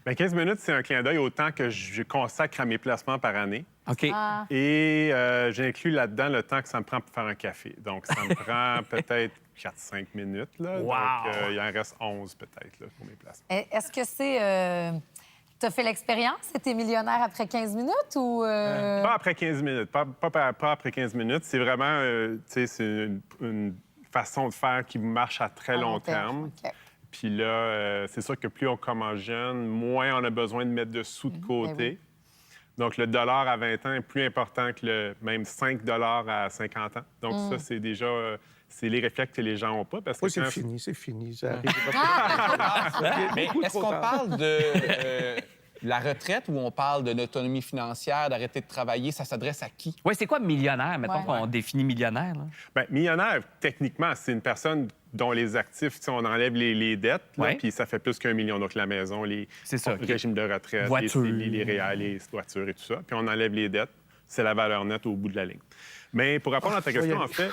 Bien, 15 minutes, c'est un clin d'œil au temps que je consacre à mes placements par année. OK. Et j'inclus là-dedans le temps que ça me prend pour faire un café. Donc, ça me prend peut-être 4-5 minutes. Là. Wow! Donc, il en reste 11 peut-être là, pour mes placements. Est-ce que c'est... T'as fait l'expérience? T'es millionnaire après 15 minutes ou... Pas après 15 minutes. Pas après 15 minutes. C'est vraiment, tu sais, c'est une façon de faire qui marche à très long terme. OK. Puis là, c'est sûr que plus on commence jeune, moins on a besoin de mettre de sous de côté. Ben oui. Donc, le dollar à 20 ans est plus important que le même 5 à 50 ans. Donc, ça, c'est déjà... c'est les réflexes que les gens n'ont pas. Parce que Oui, c'est fini. J'arrive. Mais est-ce qu'on parle de la retraite ou on parle de l'autonomie financière, d'arrêter de travailler? Ça s'adresse à qui? Oui, c'est quoi millionnaire? Mettons Ouais. qu'on définit millionnaire. Là. Bien, millionnaire, techniquement, c'est une personne dont les actifs, tu sais, on enlève les dettes, là, Ouais. puis ça fait plus qu'un million. Donc, la maison, C'est ça, le OK. régime de retraite, Voiture. les réals, les voitures et tout ça. Puis on enlève les dettes. C'est la valeur nette au bout de la ligne. Mais pour répondre à ta question, en fait,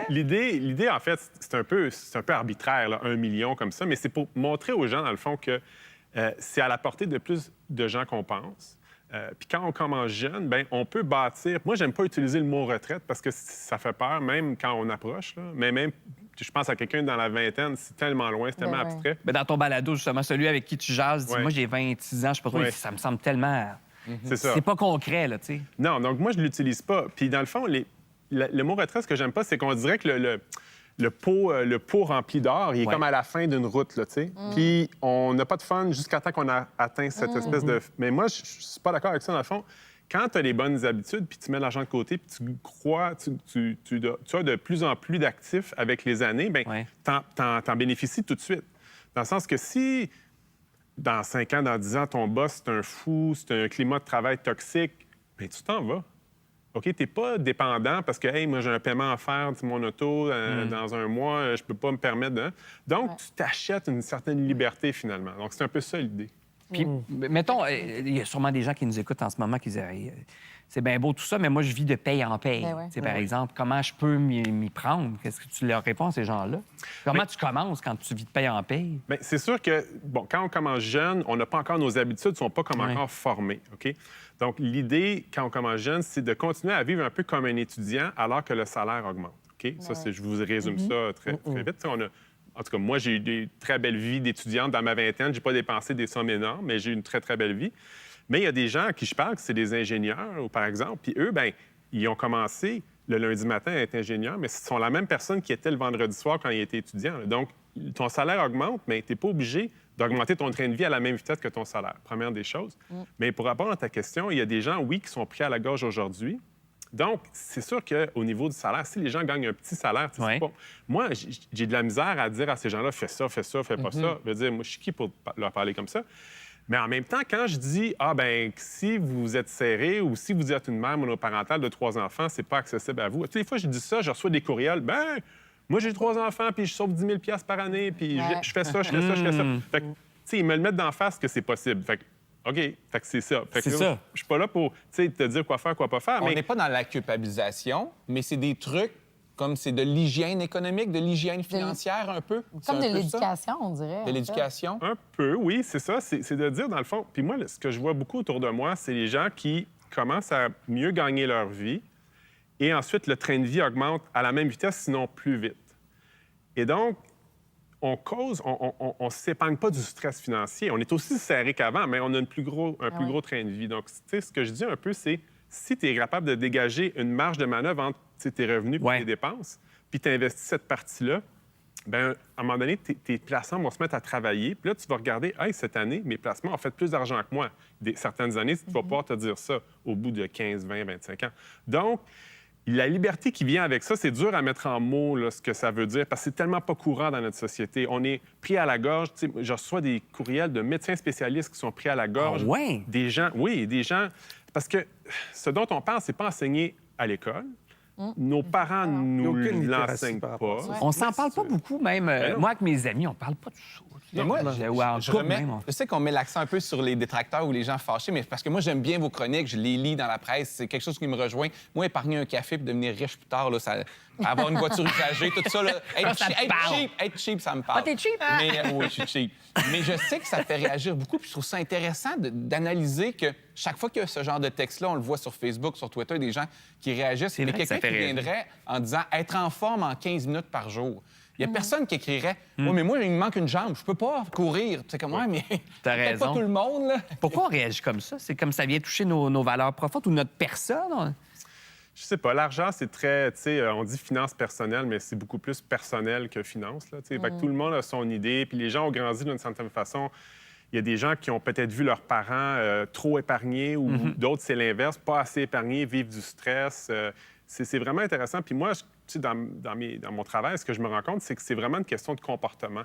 l'idée, en fait, c'est un peu arbitraire, là, 1 million comme ça, mais c'est pour montrer aux gens, dans le fond, que c'est à la portée de plus de gens qu'on pense. Puis quand on commence jeune, bien, on peut bâtir... Moi, j'aime pas utiliser le mot retraite parce que ça fait peur, même quand on approche. Là. Mais même, je pense à quelqu'un dans la vingtaine, c'est tellement loin, c'est tellement Ben ouais. abstrait. Ben, dans ton balado, justement, celui avec qui tu jases, dis, Ouais. moi, j'ai 26 ans, je sais pas trop, Ouais. ça me semble tellement... C'est ça. C'est pas concret, là, tu sais. Non, donc moi, je l'utilise pas. Puis dans le fond, le mot retraite, ce que j'aime pas, c'est qu'on dirait que le pot rempli d'or, il est Ouais. comme à la fin d'une route, là, tu sais. Puis on n'a pas de fun jusqu'à temps qu'on a atteint cette espèce de... Mais moi, je suis pas d'accord avec ça, dans le fond. Quand tu as les bonnes habitudes, puis tu mets l'argent de côté, puis tu crois, tu as de plus en plus d'actifs avec les années, bien, Ouais. t'en bénéficies tout de suite. Dans le sens que si, dans 5 ans, dans 10 ans, ton boss, c'est un fou, c'est un climat de travail toxique, bien, tu t'en vas. OK, t'es pas dépendant parce que, hey, moi, j'ai un paiement à faire de mon auto dans un mois, je peux pas me permettre de... Donc, tu t'achètes une certaine liberté, finalement. Donc, c'est un peu ça, l'idée. Puis, mettons, il y a sûrement des gens qui nous écoutent en ce moment qui disent hey, c'est bien beau tout ça, mais moi, je vis de paye en paye. Ben ouais. Tu sais, par exemple, comment je peux m'y prendre? Qu'est-ce que tu leur réponds à ces gens-là? Comment tu commences quand tu vis de paye en paye? Bien, c'est sûr que, bon, quand on commence jeune, on n'a pas encore nos habitudes, ne sont pas comme Ouais. encore formées, OK? Donc, l'idée, quand on commence jeune, c'est de continuer à vivre un peu comme un étudiant alors que le salaire augmente, OK? Ça, je vous résume ça très, très vite. Tu sais, en tout cas, moi, j'ai eu des très belles vies d'étudiante dans ma vingtaine. Je n'ai pas dépensé des sommes énormes, mais j'ai eu une très, très belle vie. Mais il y a des gens à qui je parle, c'est des ingénieurs, ou par exemple, puis eux, bien, ils ont commencé le lundi matin à être ingénieurs, mais ce sont la même personne qui était le vendredi soir quand ils étaient étudiants. Là. Donc, ton salaire augmente, mais tu n'es pas obligé d'augmenter ton train de vie à la même vitesse que ton salaire, première des choses. Mais pour répondre à ta question, il y a des gens, oui, qui sont pris à la gorge aujourd'hui. Donc, c'est sûr qu'au niveau du salaire, si les gens gagnent un petit salaire, tu sais, Ouais. c'est pas... Moi, j'ai de la misère à dire à ces gens-là, fais ça, fais pas ça. Je veux dire, moi, je suis qui pour leur parler comme ça? Mais en même temps, quand je dis, si vous êtes serré ou si vous êtes une mère monoparentale de 3 enfants, c'est pas accessible à vous. Toutes les fois, je dis ça, je reçois des courriels, moi, j'ai 3 enfants, puis je sauve 10 000 $ par année, puis Ouais. je fais ça, je fais ça, je fais ça. Fait que, tu sais, ils me le mettent d'en face que c'est possible. Fait que, OK, fait que c'est ça. Fait que C'est là, ça. je suis pas là pour, tu sais, te dire quoi faire, quoi pas faire, On mais... n'est pas dans la culpabilisation, mais c'est des trucs comme c'est de l'hygiène économique, de l'hygiène financière un peu. C'est Comme un de peu ça? l'éducation, on dirait. De l'éducation. Un peu, oui, c'est ça. C'est de dire, dans le fond... Puis moi, ce que je vois beaucoup autour de moi, c'est les gens qui commencent à mieux gagner leur vie et ensuite, le train de vie augmente à la même vitesse, sinon plus vite. Et donc, on ne s'épargne pas du stress financier. On est aussi serré qu'avant, mais on a un plus gros train de vie. Donc, tu sais, ce que je dis un peu, c'est si tu es capable de dégager une marge de manœuvre entre tes revenus et tes dépenses, puis tu investis cette partie-là, bien, à un moment donné, tes placements vont se mettre à travailler. Puis là, tu vas regarder, hey, cette année, mes placements ont fait plus d'argent que moi. Certaines années, tu vas pouvoir te dire ça au bout de 15, 20, 25 ans. Donc, la liberté qui vient avec ça, c'est dur à mettre en mots là, ce que ça veut dire, parce que c'est tellement pas courant dans notre société. On est pris à la gorge. Tu sais, je reçois des courriels de médecins spécialistes qui sont pris à la gorge. Ah ouais? Des gens, oui, des gens... Parce que ce dont on parle, c'est pas enseigné à l'école. nos parents Il y a nous aucune littératie l'enseignent par pas. rapport à ça. On s'en parle pas beaucoup, même. non. Moi, avec mes amis, on parle pas de ça. Mais moi, en je, couple, remets- même, je sais qu'on met l'accent un peu sur les détracteurs ou les gens fâchés, mais parce que moi, j'aime bien vos chroniques, je les lis dans la presse, c'est quelque chose qui me rejoint. Moi, épargner un café puis devenir riche plus tard, là, avoir une voiture usagée, tout ça, là, être cheap, ça me parle. Ah, t'es cheap? Mais, oui, je suis cheap. Mais je sais que ça fait réagir beaucoup, puis je trouve ça intéressant d'analyser que chaque fois qu'il y a ce genre de texte-là, on le voit sur Facebook, sur Twitter, des gens qui réagissent, C'est mais vrai que ça quelqu'un qui fait réagir. viendrait en disant être en forme en 15 minutes par jour. Il n'y a personne qui écrirait oui, mais moi, il me manque une jambe, je peux pas courir. C'est comme, ouais, mais T'as peut-être raison. pas tout le monde, là. Pourquoi on réagit comme ça? C'est comme ça vient toucher nos valeurs profondes ou notre personne? Je sais pas, l'argent, c'est très, tu sais, on dit finance personnelle, mais c'est beaucoup plus personnel que finance, là, tu sais. Fait que tout le monde a son idée, puis les gens ont grandi d'une certaine façon. Il y a des gens qui ont peut-être vu leurs parents trop épargnés ou d'autres, c'est l'inverse, pas assez épargnés, vivent du stress. C'est vraiment intéressant. Puis moi, tu sais, dans mon travail, ce que je me rends compte, c'est que c'est vraiment une question de comportement.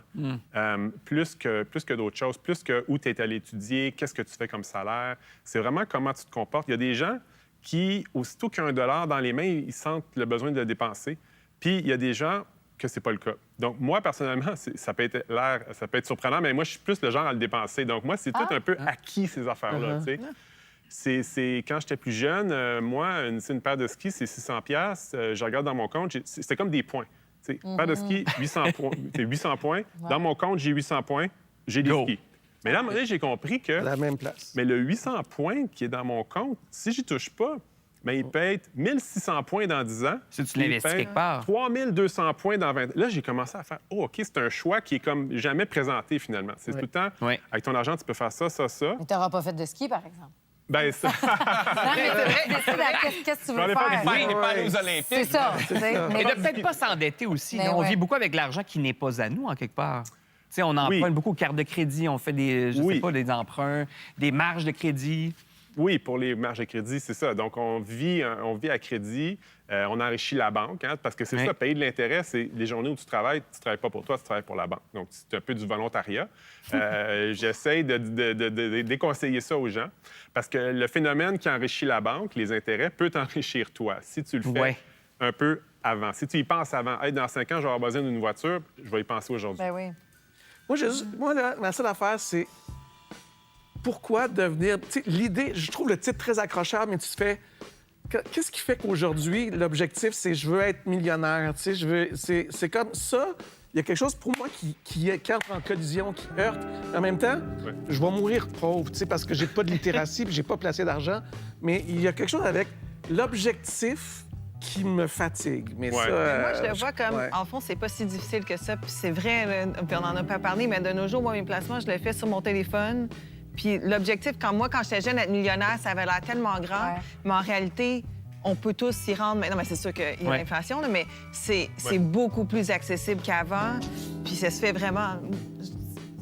Plus que d'autres choses, plus que où tu es allé étudier, qu'est-ce que tu fais comme salaire. C'est vraiment comment tu te comportes. Il y a des gens qui, aussitôt qu'il y a $1 dans les mains, ils sentent le besoin de le dépenser. Puis il y a des gens que c'est pas le cas. Donc moi, personnellement, ça peut être surprenant, mais moi, je suis plus le genre à le dépenser. Donc moi, c'est tout un peu acquis, ces affaires-là, tu sais. C'est quand j'étais plus jeune, moi, une paire de skis, c'est 600 $. Je regarde dans mon compte, c'était comme des points. Tu sais, paire de skis, 800 points. C'est 800 points. Dans mon compte, j'ai 800 points. J'ai des Go. skis. Mais là, à un moment donné, j'ai compris que À la même place. mais le 800 points qui est dans mon compte, si j'y touche pas, bien, il peut être 1600 points dans 10 ans. Si tu Il l'investis peut quelque être part. 3200 points dans 20 ans. Là, j'ai commencé à faire « Oh, OK, c'est un choix qui est comme jamais présenté, finalement. » C'est tout le temps, Oui. avec ton argent, tu peux faire ça, ça, ça. Mais t'auras pas fait de ski, par exemple. Ben ça... Non, mais tu décides à qu'est-ce que tu vais veux aller faire faire. du Il n'est pas allé aux Olympiques. C'est ça. tu sais. Mais de peut-être pas s'endetter aussi. Mais là. On ouais. vit beaucoup avec l'argent qui n'est pas à nous, en quelque part. Tu sais, on emprunte beaucoup aux cartes de crédit, on fait des, je sais pas, des emprunts, des marges de crédit. Oui, pour les marges de crédit, c'est ça. Donc, on vit à crédit, on enrichit la banque, hein, parce que c'est ça, payer de l'intérêt, c'est les journées où tu travailles pas pour toi, tu travailles pour la banque. Donc, c'est un peu du volontariat. J'essaie de déconseiller ça aux gens, parce que le phénomène qui enrichit la banque, les intérêts, peut t'enrichir toi, si tu le fais un peu avant. Si tu y penses avant, hey, dans 5 ans, je vais avoir besoin d'une voiture, je vais y penser aujourd'hui. Ben oui. Moi, là, ma seule affaire, c'est pourquoi devenir... Tu sais, l'idée, je trouve le titre très accrocheur, mais tu te fais... Qu'est-ce qui fait qu'aujourd'hui, l'objectif, c'est je veux être millionnaire, tu sais, c'est comme ça. Il y a quelque chose pour moi qui entre en collision, qui heurte. En même temps, je vais mourir pauvre, tu sais, parce que j'ai pas de littératie puis j'ai pas placé d'argent. Mais il y a quelque chose avec l'objectif qui me fatigue. Mais ça... Moi, je le vois comme, en fond, c'est pas si difficile que ça. Puis c'est vrai, là, puis on en a pas parlé, mais de nos jours, moi, mes placements, je le fais sur mon téléphone. Puis l'objectif, quand j'étais jeune, être millionnaire, ça avait l'air tellement grand. Ouais. Mais en réalité, on peut tous s'y rendre. Mais non, mais c'est sûr qu'il y a l'inflation, là, mais c'est beaucoup plus accessible qu'avant. Puis ça se fait vraiment...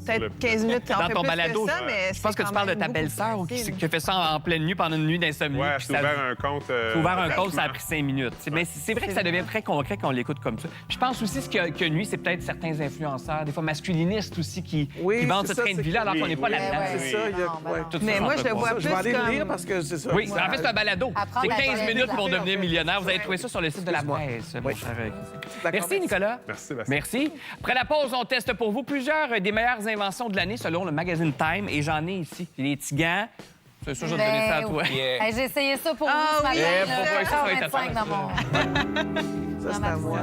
Peut-être 15 minutes, on Dans fait ton plus balado, que ça, mais je pense que tu parles de ta belle-sœur qui a fait ça en pleine nuit pendant une nuit d'insomnie. Ouais, puis j'ai ouvert un compte. J'ai ouvert un compte, ça a pris 5 minutes. Mais c'est vrai que ça devient très concret quand on l'écoute comme ça. Puis je pense aussi ce que nuit, c'est peut-être certains influenceurs, des fois masculinistes aussi, qui vendent ce train de vie-là alors qu'on n'est pas là-dedans. C'est ça, il y a... Non, ben non. Tout ça, Mais moi, je le vois Je vais aller plus le lire comme... parce que c'est ça. Oui, en fait, c'est un balado. Apprendre C'est à 15 gérer minutes la pour vie. devenir millionnaire. Vous avez trouvé ça sur le site de la presse, mon cher Christian. Merci, Nicolas. Merci, Bastien. Merci. Après la pause, on teste pour vous plusieurs des meilleures inventions de l'année selon le magazine Time. Et j'en ai ici. J'ai des petits gants. C'est sûr, je vais te donner ça à toi. Yeah. Hey, j'ai essayé ça pour vous ce matin. oui, Eh, là. pourquoi ça va être 25 dans mon... Ça, c'est à moi.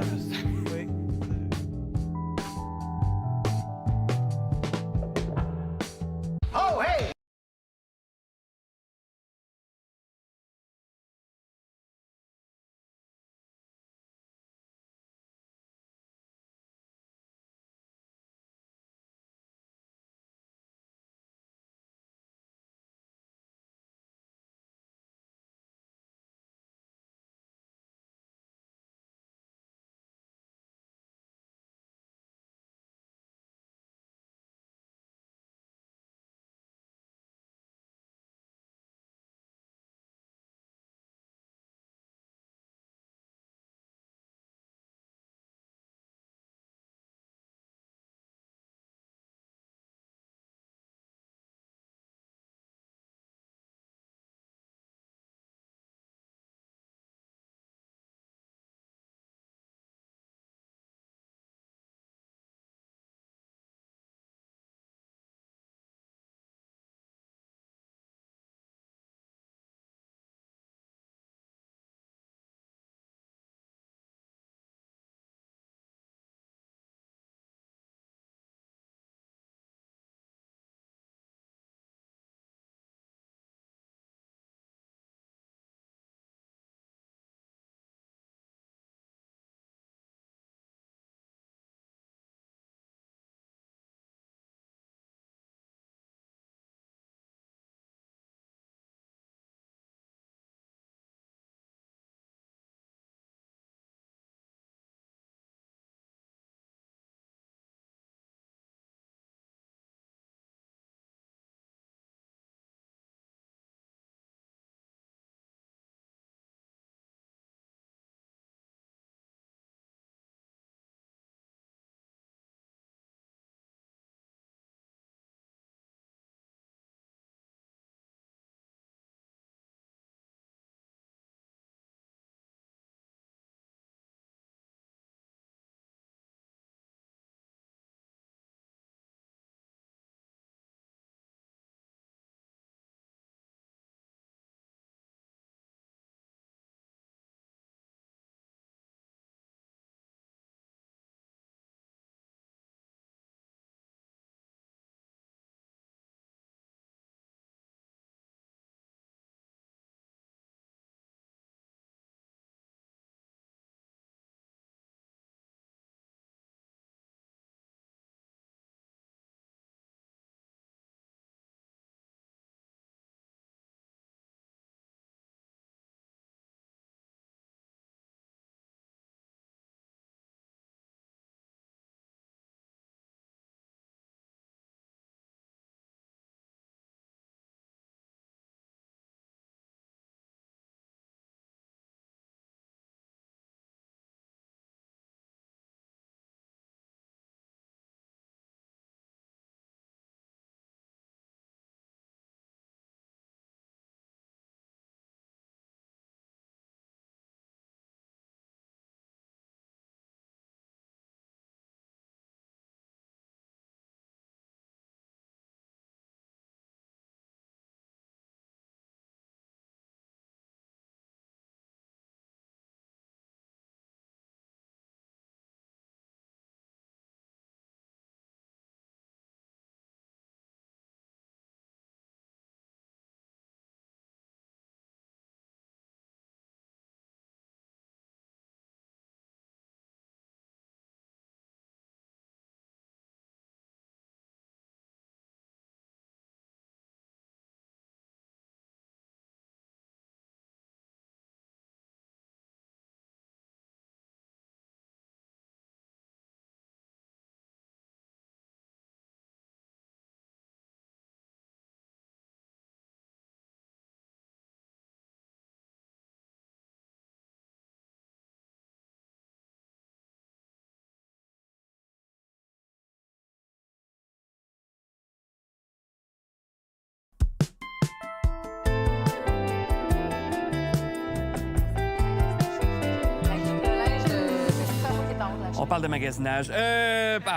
On parle de magasinage.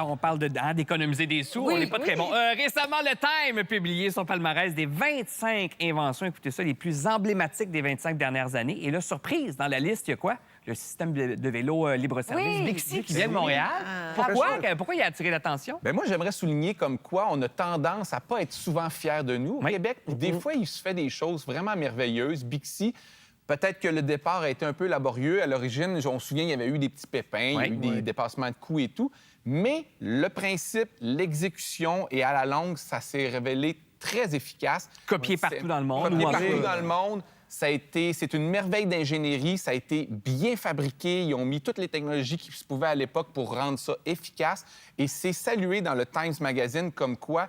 On parle d'économiser des sous. Oui, on n'est pas très bon. Récemment, le Time a publié son palmarès des 25 inventions, écoutez ça, les plus emblématiques des 25 dernières années. Et là, surprise, dans la liste, il y a quoi? Le système de vélo libre-service Bixi qui vient de Montréal. Pourquoi il a attiré l'attention? Bien, moi, j'aimerais souligner comme quoi on a tendance à pas être souvent fiers de nous au Québec. Puis des fois, il se fait des choses vraiment merveilleuses. Bixi, peut-être que le départ a été un peu laborieux. À l'origine, on se souvient, il y avait eu des petits pépins, il y a eu des dépassements de coûts et tout. Mais le principe, l'exécution et à la longue, ça s'est révélé très efficace. Copié partout dans le monde. Copié partout dans le monde. C'est une merveille d'ingénierie. Ça a été bien fabriqué. Ils ont mis toutes les technologies qui se pouvaient à l'époque pour rendre ça efficace. Et c'est salué dans le Times Magazine comme quoi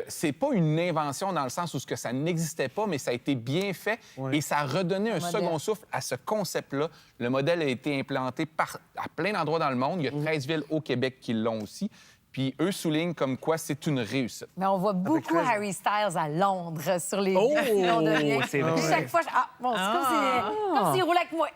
c'est pas une invention dans le sens où ça n'existait pas, mais ça a été bien fait et ça a redonné un second souffle à ce concept-là. Le modèle a été implanté à plein d'endroits dans le monde. Il y a 13 villes au Québec qui l'ont aussi. Puis eux soulignent comme quoi c'est une réussite. Mais on voit beaucoup Harry Styles à Londres sur les vidéos. C'est vrai. Chaque fois, c'est comme s'il roulait avec moi.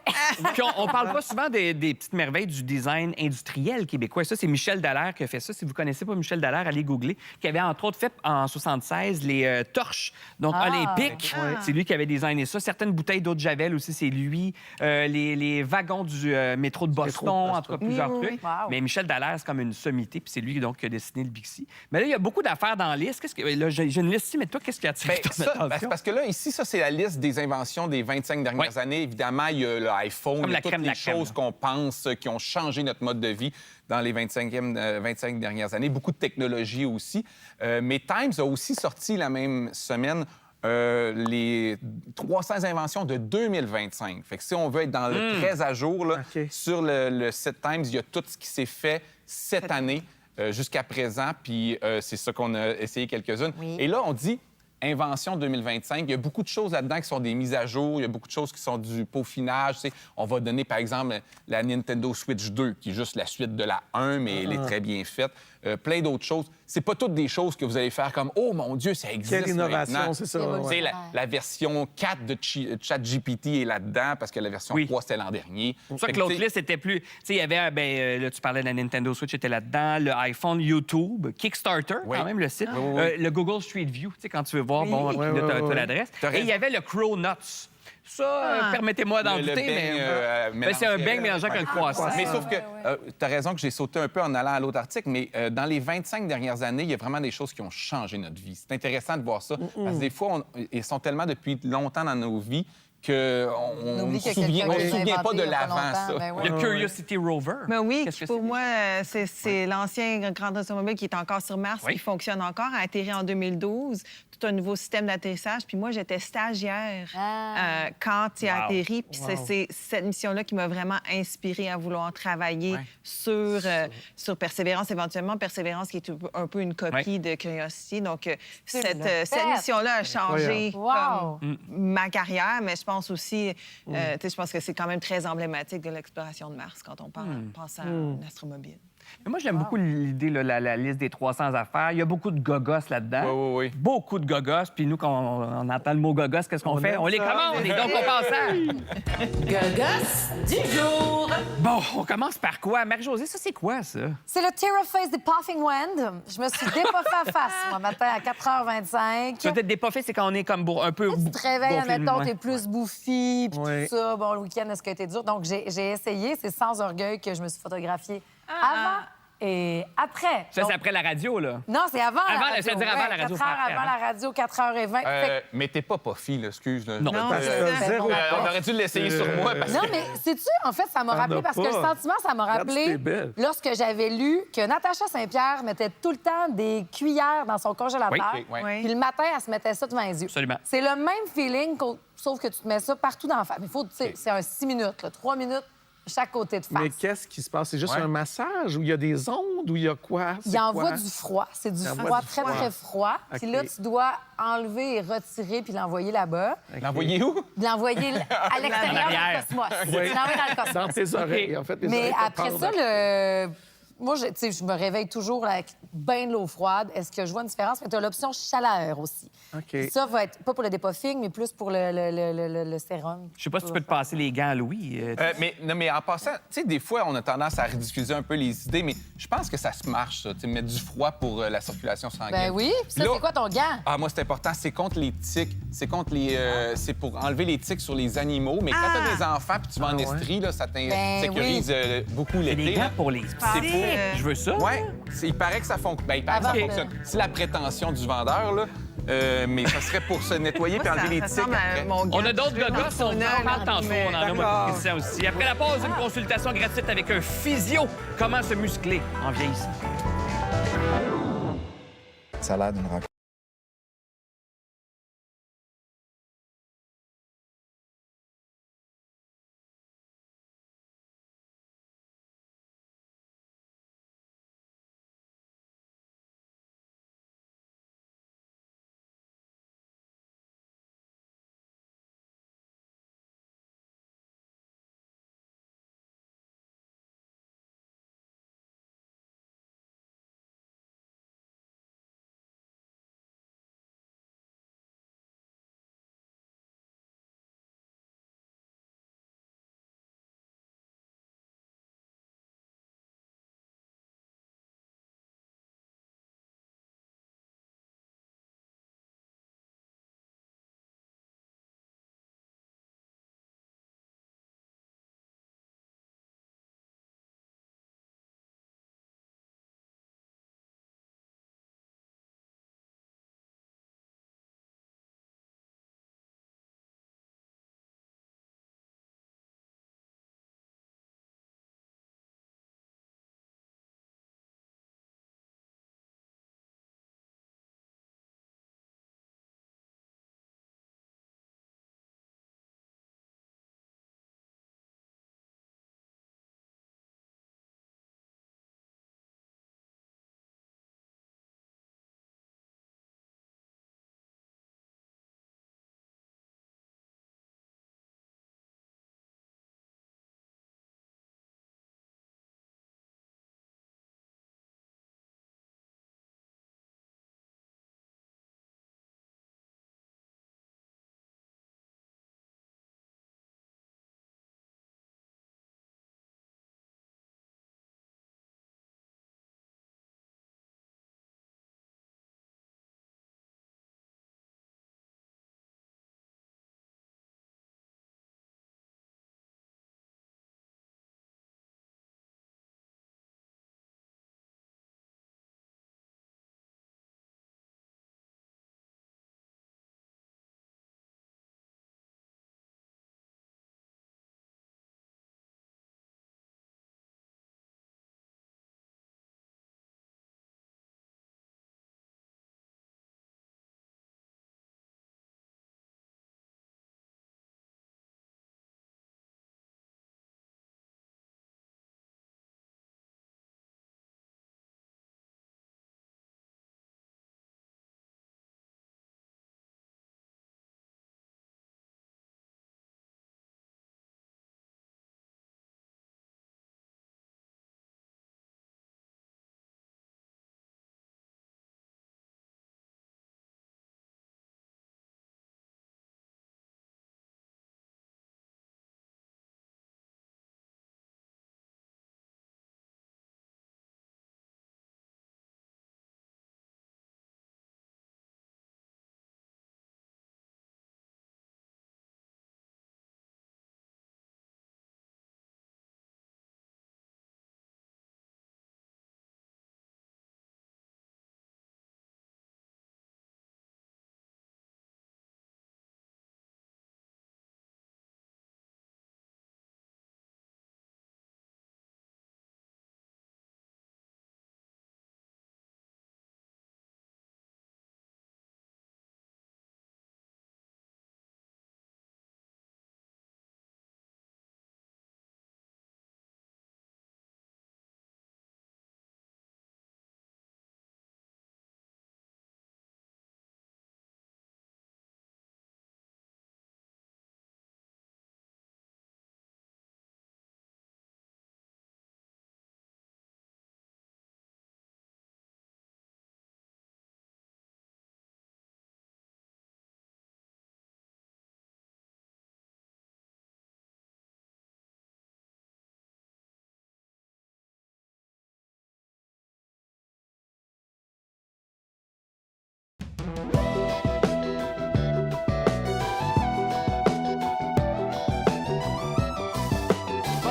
Puis on parle pas souvent des petites merveilles du design industriel québécois. Ça, c'est Michel Dallaire qui a fait ça. Si vous connaissez pas Michel Dallaire, allez googler. Qui avait entre autres fait en 76 les torches, donc olympiques. C'est lui qui avait designé ça. Certaines bouteilles d'eau de Javel aussi, c'est lui. Les wagons du métro de Boston, en tout cas plusieurs trucs. Wow. Mais Michel Dallaire, c'est comme une sommité, puis c'est lui donc qui a dessiné le Bixi. Mais là, il y a beaucoup d'affaires dans la liste. Là, j'ai une liste ici, mais toi, qu'est-ce qui a attiré ton attention? Parce que là, ici, ça, c'est la liste des inventions des 25 dernières années. Évidemment, il y a l'iPhone, il y a toutes les choses qu'on pense qui ont changé notre mode de vie dans les 25 dernières années. Beaucoup de technologies aussi. Mais Times a aussi sorti la même semaine les 300 inventions de 2025. Fait que si on veut être dans le très à jour, là, sur le site Times, il y a tout ce qui s'est fait cette année jusqu'à présent, puis c'est ça qu'on a essayé quelques-unes. Oui. Et là, on dit invention 2025. Il y a beaucoup de choses là-dedans qui sont des mises à jour. Il y a beaucoup de choses qui sont du peaufinage. Tu sais, on va donner, par exemple, la Nintendo Switch 2, qui est juste la suite de la 1, mais elle est très bien faite. Plein d'autres choses. C'est pas toutes des choses que vous allez faire comme « Oh, mon Dieu, ça existe Quelle innovation, maintenant. » c'est ça. Tu sais, la version 4 de ChatGPT est là-dedans, parce que la version 3, c'était l'an dernier. C'est pour ça que l'autre liste était plus... Tu sais, il y avait, là, tu parlais de la Nintendo Switch, était là-dedans, le iPhone, YouTube, Kickstarter, quand même, le site, le Google Street View, tu sais, quand tu veux voir, tu as l'adresse. Et il y avait le Cronuts. Ça, permettez-moi d'en douter, mais c'est un beigne mélangeant avec un croissant. Mais sauf que, tu as raison que j'ai sauté un peu en allant à l'autre article, mais dans les 25 dernières années, il y a vraiment des choses qui ont changé notre vie. C'est intéressant de voir ça, parce que des fois, ils sont tellement depuis longtemps dans nos vies qu'on ne se souvient pas de l'avant, ça. Le Curiosity Rover. Mais oui, Qu'est-ce que pour moi, c'est l'ancien grand automobile qui est encore sur Mars, qui fonctionne encore, a atterri en 2012, tout un nouveau système d'atterrissage. Puis moi, j'étais stagiaire quand il a atterri. Puis c'est cette mission-là qui m'a vraiment inspirée à vouloir travailler sur Persévérance, éventuellement. Persévérance qui est un peu une copie de Curiosity. Donc, cette mission-là a changé comme ma carrière, mais je pense aussi, je pense que c'est quand même très emblématique de l'exploration de Mars quand on pense à un astromobile. Mais moi, j'aime beaucoup l'idée, la liste des 300 affaires. Il y a beaucoup de gogos là-dedans. Oui. Beaucoup de gogos. Puis nous, quand on entend le mot gogos, qu'est-ce qu'on fait? On les commande et donc on passe à... Gogos du jour! Bon, on commence par quoi? Marie-Josée, ça, c'est quoi, ça? C'est le Terraface des Puffing Wind. Je me suis dépoffée à face, moi, matin à 4h25. Tu veux être dépoffé, c'est quand on est comme un peu... Tu te réveilles, gonflé, admettons, t'es plus bouffi, puis Ouais. tout ça. Bon, le week-end, est-ce que été dur? Donc, j'ai essayé. C'est sans orgueil que je me suis photographiée avant et après. Ça, Donc, c'est après la radio, là. non, c'est avant la radio. c'est-à-dire avant la radio, 4 heures après, avant la radio, 4h20. Mais t'es pas puffy, là, excuse. Là. Non. Parce que zéro On aurait dû l'essayer sur moi. Parce que... Non, mais sais-tu, en fait, ça m'a rappelé, as parce que pas. le sentiment, ça m'a Regarde, rappelé c'était belle. lorsque j'avais lu que Natacha Saint-Pierre mettait tout le temps des cuillères dans son congélateur. Oui. Puis le matin, elle se mettait ça devant les yeux. Absolument. C'est le même feeling, sauf que tu te mets ça partout dans la face. Mais il faut, tu sais, c'est un 6 minutes, là, 3 minutes chaque côté de face. Mais qu'est-ce qui se passe? C'est juste un massage ou il y a des ondes ou il y a quoi? Il envoie du froid. C'est du froid très, très froid. Puis là, tu dois enlever et retirer puis l'envoyer là-bas. L'envoyer où? L'envoyer à l'extérieur du cosmos. Tu l'envoies dans le cosmos. Dans tes oreilles, en fait. Les Mais oreilles te après pendent. ça, Moi, tu sais, je me réveille toujours avec bien de l'eau froide. Est-ce que je vois une différence? Mais tu as l'option chaleur aussi. OK. Ça va être pas pour le dépuffing, mais plus pour le sérum. Je sais pas si tu peux te passer les gants à Louis. Mais en passant, tu sais, des fois, on a tendance à ridiculiser un peu les idées, mais je pense que ça se marche, ça. Tu sais, mettre du froid pour la circulation sanguine. Ben oui. Puis ça, Là- c'est quoi ton gant? Ah, moi, c'est important. C'est contre les tiques. C'est contre les. C'est pour enlever les tiques sur les animaux. Mais quand t'as des enfants puis tu vas en estrie, là, ça t'insécurise beaucoup C'est l'été. des gants là. pour les... C'est pour. Je veux ça. Ouais, il paraît que ça fonctionne. Ben, il paraît que ça Avant, fonctionne. C'est la prétention du vendeur, là. Mais ça serait pour se nettoyer puis enlever les tiques après. On a d'autres gars, on en parle tantôt. On en a D'accord. moi, Christian aussi. Après la pause, une consultation gratuite avec un physio. Comment se muscler en vieillissant. Ça a l'air d'une rencontre.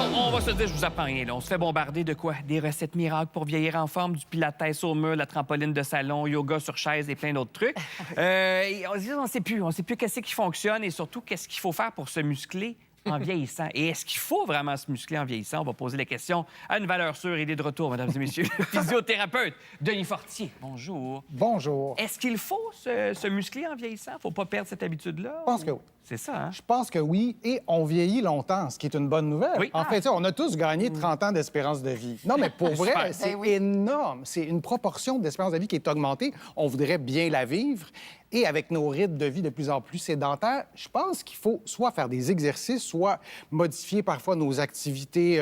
On va se dire, je vous apprends rien. Là. On se fait bombarder de quoi? Des recettes miracles pour vieillir en forme, du pilates au mur, la trampoline de salon, yoga sur chaise et plein d'autres trucs. Et on ne sait plus. On ne sait plus qu'est-ce qui fonctionne et surtout qu'est-ce qu'il faut faire pour se muscler en vieillissant. Et est-ce qu'il faut vraiment se muscler en vieillissant? On va poser la question à une valeur sûre. Il est de retour, mesdames et messieurs. Physiothérapeute Denis Fortier. Bonjour. Bonjour. Est-ce qu'il faut se muscler en vieillissant? Faut pas perdre cette habitude-là? Je pense que oui. C'est ça, hein? Je pense que oui, et on vieillit longtemps, ce qui est une bonne nouvelle. Oui. En fait, tu sais, on a tous gagné 30 ans d'espérance de vie. Non, mais pour vrai, Super. c'est énorme. C'est une proportion d'espérance de vie qui est augmentée. On voudrait bien la vivre. Et avec nos rythmes de vie de plus en plus sédentaires, je pense qu'il faut soit faire des exercices, soit modifier parfois nos activités,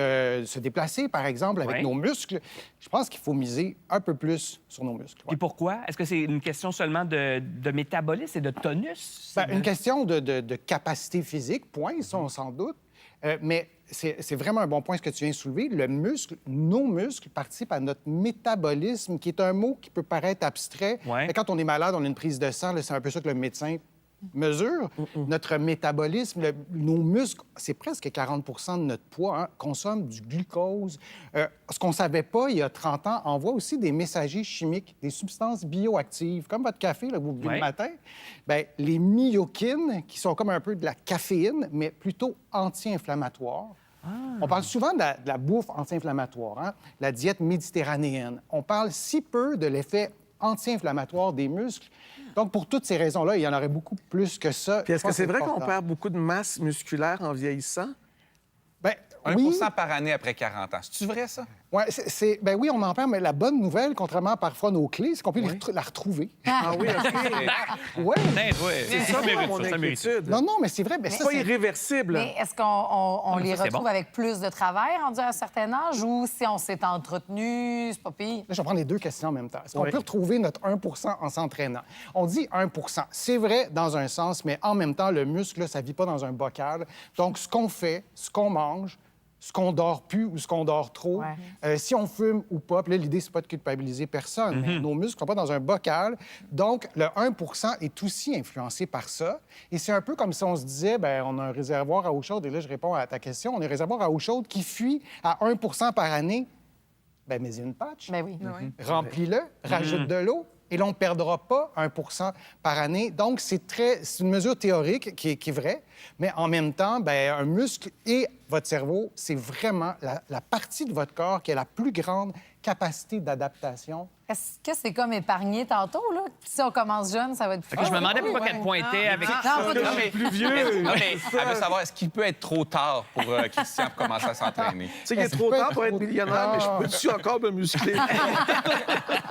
se déplacer, par exemple, avec Oui. nos muscles. Je pense qu'il faut miser un peu plus sur nos muscles. ouais. Et pourquoi? Est-ce que c'est une question seulement de métabolisme et de tonus? Ben, une question de capacité physique, point, ça, on s'en doute. Mais c'est vraiment un bon point ce que tu viens de soulever. Le muscle, nos muscles participent à notre métabolisme, qui est un mot qui peut paraître abstrait. Ouais. Mais quand on est malade, on a une prise de sang, là, c'est un peu ça que le médecin mesure. Notre métabolisme, nos muscles, c'est presque 40 de notre poids, hein, consomment du glucose. Ce qu'on ne savait pas il y a 30 ans, envoie aussi des messagers chimiques, des substances bioactives, comme votre café, là, que vous buvez Ouais. le matin. Bien, les myokines, qui sont comme un peu de la caféine, mais plutôt anti-inflammatoires. On parle souvent de la bouffe anti-inflammatoire, hein, la diète méditerranéenne. On parle si peu de l'effet anti-inflammatoire des muscles. Donc, pour toutes ces raisons-là, il y en aurait beaucoup plus que ça. Puis est-ce que c'est vrai qu'on important. perd beaucoup de masse musculaire en vieillissant? Ben, 1 oui, par année après 40 ans. C'est-tu vrai, ça? ouais, ben oui, on en perd, mais la bonne nouvelle, contrairement à parfois nos clés, c'est qu'on peut la retrouver. Ah oui, OK. Ouais. C'est ça, mon inquiétude. Non, non, mais c'est vrai. Ben, C'est ça, pas c'est... irréversible. Mais est-ce qu'on les ça, c'est retrouve bon. avec plus de travail rendu à un certain âge ou si on s'est entretenu, c'est pas pire? Là, je vais prendre les deux questions en même temps. Est-ce qu'on Oui. peut retrouver notre 1 en s'entraînant? On dit 1 C'est vrai dans un sens, mais en même temps, le muscle, là, ça ne vit pas dans un bocal. Donc, ce qu'on fait, ce qu'on mange, ce qu'on dort plus ou ce qu'on dort trop, si on fume ou pas, puis là, l'idée, c'est pas de culpabiliser personne, mais nos muscles ne sont pas dans un bocal. Donc, le 1 est aussi influencé par ça. Et c'est un peu comme si on se disait, bien, on a un réservoir à eau chaude, et là, je réponds à ta question, on a un réservoir à eau chaude qui fuit à 1 par année. Bien, mais il y a une patch. Ben oui. Remplis-le, rajoute de l'eau, et là, on ne perdra pas 1 par année. Donc, c'est une mesure théorique qui est vraie, mais en même temps, bien, un muscle et votre cerveau, c'est vraiment la partie de votre corps qui a la plus grande capacité d'adaptation. Est-ce que c'est comme épargné tantôt, là? Si on commence jeune, ça va être plus Fait que je me demandais pourquoi qu'elle pointait avec... Non, pas Non, trop. mais plus vieux. Non, mais elle veut savoir, est-ce qu'il peut être trop tard pour Christian pour commencer à s'entraîner? Tu sais, il est trop tard pour être millionnaire, mais je peux-tu encore me muscler?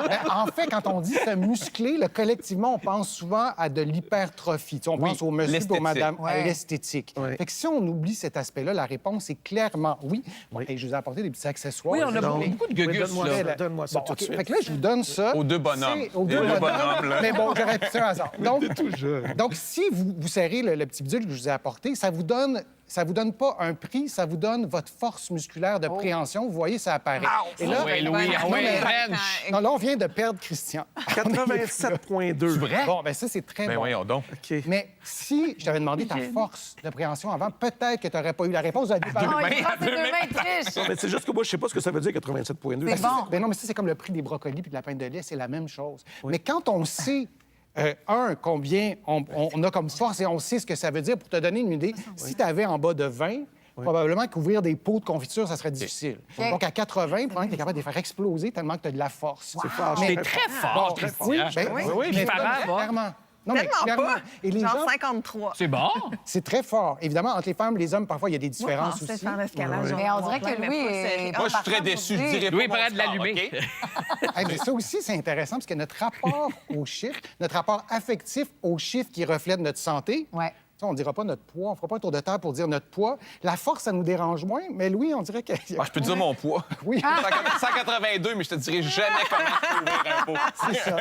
Ben, en fait, quand on dit se muscler, là, collectivement, on pense souvent à de l'hypertrophie. Tu sais, on pense au monsieur, l'esthétique. au madame, à Ouais. l'esthétique. Ouais. Fait que si on oublie cet aspect-là, la réponse est clairement oui. Bon, et je vous ai apporté des petits accessoires. Oui, on a Donc, beaucoup de gugus, donne-moi là. ça, donne-moi ça Bon, tout OK. de suite. Fait que là, je vous donne ça. Aux deux bonhommes. C'est- Aux Les deux deux bonhommes. bonhommes, là. Mais bon, j'aurais pu faire un hasard. Donc, tout jeune. donc, si vous serrez le petit bidule que je vous ai apporté, ça vous donne pas un prix, ça vous donne votre force musculaire de préhension. Vous voyez, ça apparaît. Et là, Oui, Louis, non, oui, mais- French. non, là, on vient de perdre Christian. 87,2. Bon, ben ça, c'est très Ben bon. voyons donc. OK. Mais si je t'avais demandé ta force de préhension avant, peut-être que tu n'aurais pas eu la réponse. Vous avez dit, Oh, il prend ses deux mains, il triche. Mais c'est juste que moi, je sais pas ce que ça veut dire 87,2. C'est bon. Ben non, mais ça, c'est comme le prix des brocolis puis de la pinte de lait, c'est la même chose. Mais quand on sait, combien on a comme force et on sait ce que ça veut dire, pour te donner une idée, si tu avais en bas de 20, probablement qu'ouvrir des pots de confiture, ça serait difficile. Donc, à 80, probablement que tu es capable de les faire exploser tellement que tu as de la force. C'est fort. C'est très fort, Christian. Oui, Oui, mais Farah, va. clairement. Non, mais Tellement clairement. pas. Et les Genre gens, 53. C'est bon. c'est très fort. Évidemment, entre les femmes et les hommes, parfois, il y a des Moi, je différences pensais aussi. faire l'escalade. Mais on dirait que Louis est... Moi, je suis très déçu. Je dirais Louis est pas prêt mon de score, l'allumer. OK? Hey, mais ça aussi, c'est intéressant parce que notre rapport aux chiffres, notre rapport affectif aux chiffres qui reflètent notre santé, Ouais. ça, on ne dira pas notre poids, on ne fera pas un tour de terre pour dire notre poids. La force, ça nous dérange moins, mais Louis, on dirait que... Ah, je peux te dire mon poids. Oui, 182, mais je te dirai jamais comment ouvrir un pot. c'est ça.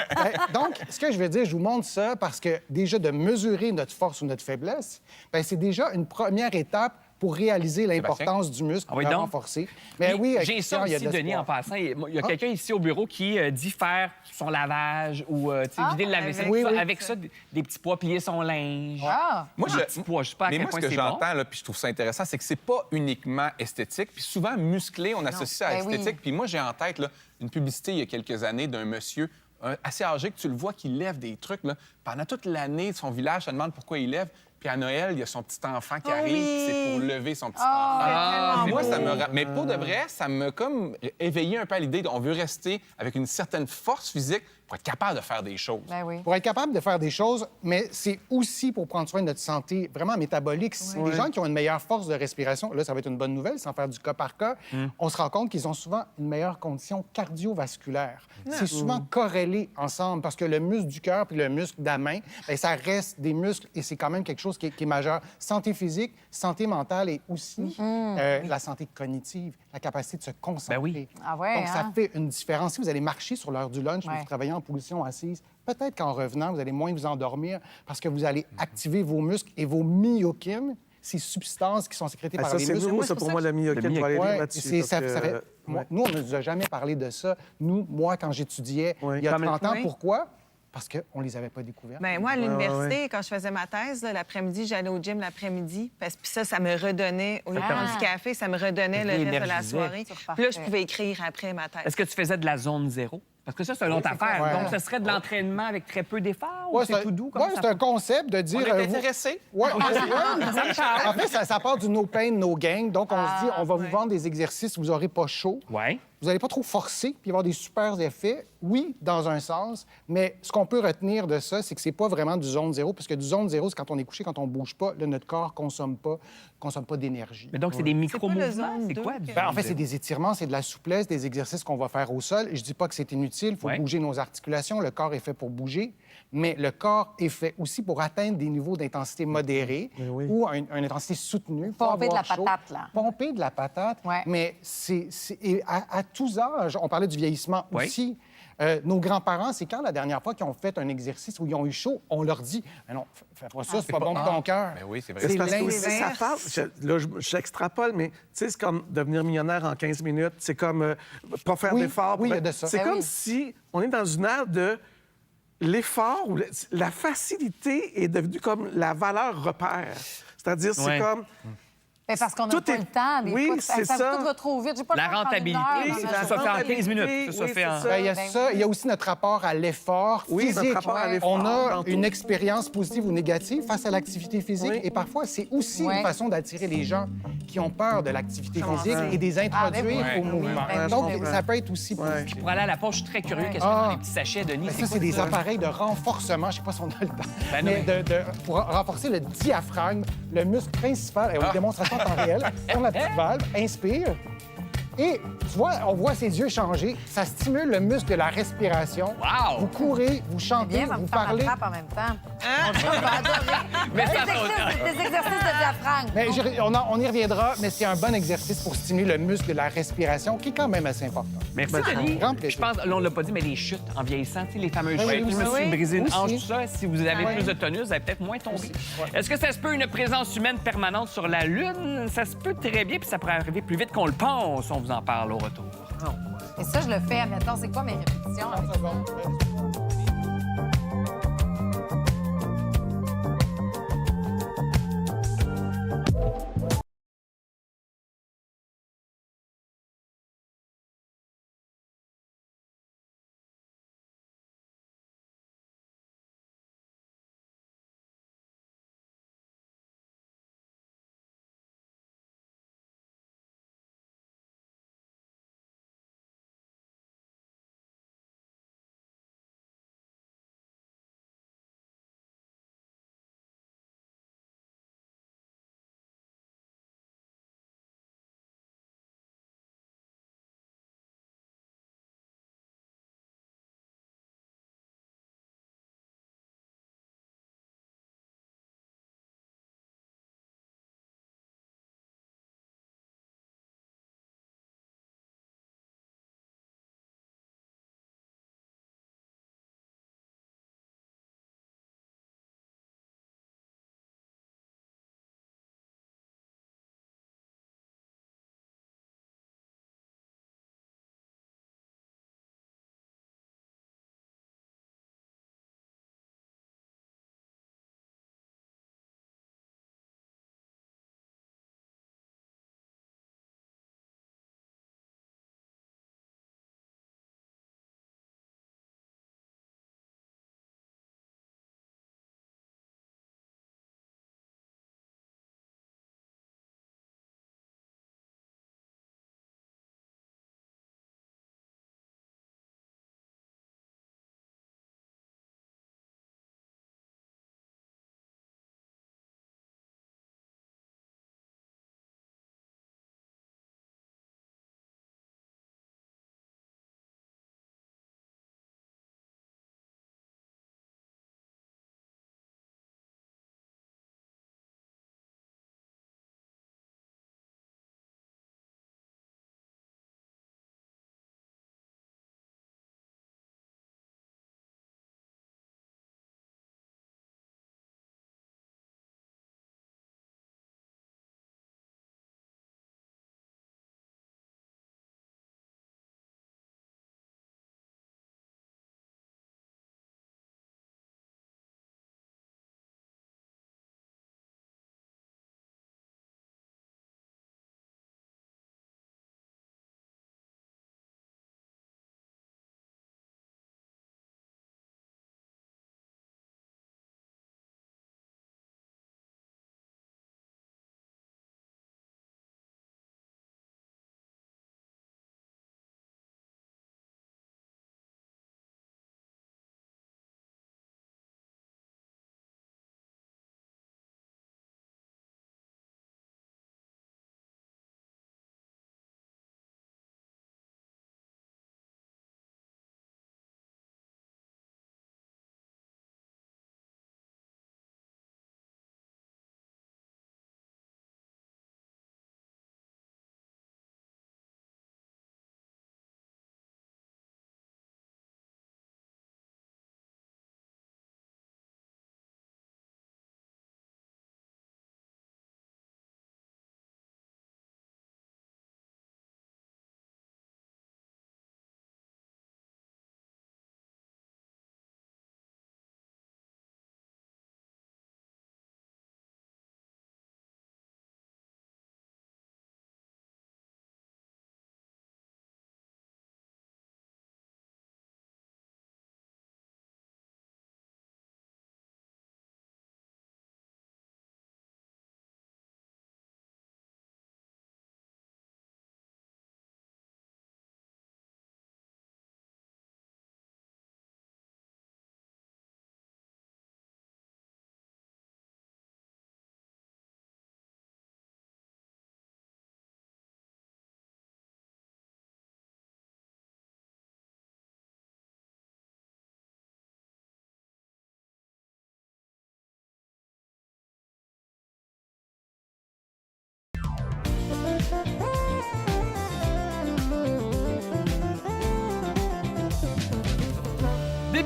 Donc, ce que je veux dire, je vous montre ça parce que déjà de mesurer notre force ou notre faiblesse, ben, c'est déjà une première étape pour réaliser l'importance du muscle, pour oui, le donc. renforcer. Mais oui, J'ai ça Christian, il y a aussi, de Denis, en l'espoir. passant. Il y a quelqu'un ici au bureau qui dit faire son lavage ou vider le lave-vaisselle. avec- tout ça. oui. Avec ça, des petits pois, plier son linge. Ah! Moi, Des petits pois, je sais pas à mais quel moi, ce point que c'est bon. j'entends, là, puis je trouve ça intéressant, c'est que c'est pas uniquement esthétique. Puis souvent, musclé, on associe ça à Ben oui. esthétique. Puis moi, j'ai en tête là, une publicité il y a quelques années d'un monsieur assez âgé que tu le vois qui lève des trucs. Là. Pendant toute l'année, son village se demande pourquoi il lève. Puis à Noël, il y a son petit enfant qui arrive, puis c'est pour lever son petit enfant. Moi, ça me... Mais pour de vrai, ça m'a comme éveillé un peu à l'idée qu'on veut rester avec une certaine force physique pour être capable de faire des choses. Ben oui. Pour être capable de faire des choses, mais c'est aussi pour prendre soin de notre santé vraiment métabolique. Les gens qui ont une meilleure force de respiration, là, ça va être une bonne nouvelle, sans faire du cas par cas, on se rend compte qu'ils ont souvent une meilleure condition cardiovasculaire. C'est souvent corrélé ensemble parce que le muscle du cœur puis le muscle de la main, bien, ça reste des muscles et c'est quand même quelque chose qui est majeur. Santé physique, santé mentale et aussi la santé cognitive, la capacité de se concentrer. Ben oui. Ah ouais, Donc, ça hein? fait une différence. Si vous allez marcher sur l'heure du lunch, Ouais. vous travaillez en position assise, peut-être qu'en revenant, vous allez moins vous endormir parce que vous allez activer vos muscles et vos myokines, ces substances qui sont sécrétées Ah, par ça, les c'est muscles. nouveau, ça, pour moi, la myokine. Je vais aller Ouais, lire là-dessus. c'est- ça- parce ça que- fait- Nous, on ne nous a jamais parlé de ça. Nous, moi, quand j'étudiais Ouais. il y a Comme- 30 ans, Oui. pourquoi? Parce qu'on ne les avait pas découvertes. Ben, moi, à l'université, ouais. quand je faisais ma thèse, là, l'après-midi, j'allais au gym l'après-midi. Parce que ça me redonnait, au lieu de prendre du café, ça me redonnait le reste de la Réénergisait. soirée. C'est Puis là, je parfait. pouvais écrire après ma thèse. Est-ce que tu faisais de la zone zéro? Parce que ça, c'est une autre affaire. Ouais. Donc, ce serait de l'entraînement avec très peu d'efforts ou Ouais, c'est tout doux? Comme ouais, ça? c'est un concept de dire... On est vous- intéressé? Ouais, en fait, ça part du no pain, no gain. Donc, on se dit, on va vous ouais. vendre des exercices où vous n'aurez pas chaud. Ouais. Vous n'allez pas trop forcer puis avoir des super effets. Oui, dans un sens, mais ce qu'on peut retenir de ça, c'est que c'est pas vraiment du zone zéro, parce que du zone zéro, c'est quand on est couché, quand on bouge pas, là, notre corps consomme pas d'énergie. Mais donc, c'est des micro-mouvements? zone C'est deux quoi? que- du Ben, en fait, zone c'est des étirements, c'est de la souplesse, des exercices qu'on va faire au sol. Je dis pas que c'est inutile, il faut Ouais. bouger nos articulations. Le corps est fait pour bouger, mais le corps est fait aussi pour atteindre des niveaux d'intensité modérés ou une intensité soutenue. Faut Pomper de avoir la chaud. patate, là. Pomper de la patate, Ouais. mais et à tous âges, on parlait du vieillissement Ouais. aussi. Nos grands-parents, c'est quand la dernière fois qu'ils ont fait un exercice où ils ont eu chaud, on leur dit « Non, fais pas ça, c'est pas bon pour ton cœur. Ben oui, c'est vrai. C'est C'est parce que l'inverse. aussi, ça parle. Là, j'extrapole, mais tu sais, c'est comme devenir millionnaire en 15 minutes. C'est comme pas faire Oui, d'effort. oui, il y a de ça. C'est Ben comme oui. si on est dans une ère de l'effort où la facilité est devenue comme la valeur repère. C'est-à-dire, c'est Ouais. comme. Ben, parce qu'on n'a Tout pas est- le temps. Des Oui, fois, c'est ça. Tout va trop vite. J'ai pas le La temps de prendre une rentabilité, heure Oui, dans c'est ma la ça fait en 15 minutes. rentabilité, Ça oui, fait c'est en... ça. Ben, il y a Ben ça. oui. Il y a aussi notre rapport à l'effort Oui, physique. notre rapport à l'effort, On a dans tout. une expérience positive ou négative face à l'activité physique. Oui. Et parfois, c'est aussi Ouais. une façon d'attirer les gens qui ont peur de l'activité physique et des Ah, ben introduire oui. au mouvement. Ben oui. Donc, je comprends. ça peut être aussi Ouais. positif. Pour aller à la poche, je suis très curieux. Qu'est-ce qu'il y a dans les petits sachets, Denis? Ben, C'est ça, quoi c'est des ça? appareils de renforcement. Je ne sais pas si on a le temps. Ben non, mais pour renforcer le diaphragme, le muscle principal. Et on a une démonstration en temps réel. Sur la petite valve, inspire. Et tu vois, on voit ses yeux changer. Ça stimule le muscle de la respiration. Wow! Vous courez, vous chantez, Bien, ça me vous fait ma parlez. trappe en même temps. Hein? On va adorer. Mais ça, Des exercices de diaphragme. Mais on y reviendra, mais c'est un bon exercice pour stimuler le muscle de la respiration, qui est quand même assez important. Merci, Ben, Denis. grand Je plaisir. pense, là, on l'a pas dit, mais les chutes en vieillissant, tu sais, les fameuses Oui, chutes. oui, Je me oui. suis brisé une Aussi. hanche, tout ça. Si vous avez Ouais. plus de tonus, vous allez peut-être moins tomber. Est-ce que ça se peut une présence humaine permanente sur la Lune? Ça se peut très bien, puis ça pourrait arriver plus vite qu'on le pense. On vous en parle au retour. Et ça, je le fais. Admettons, c'est quoi mes répétitions? 30 secondes.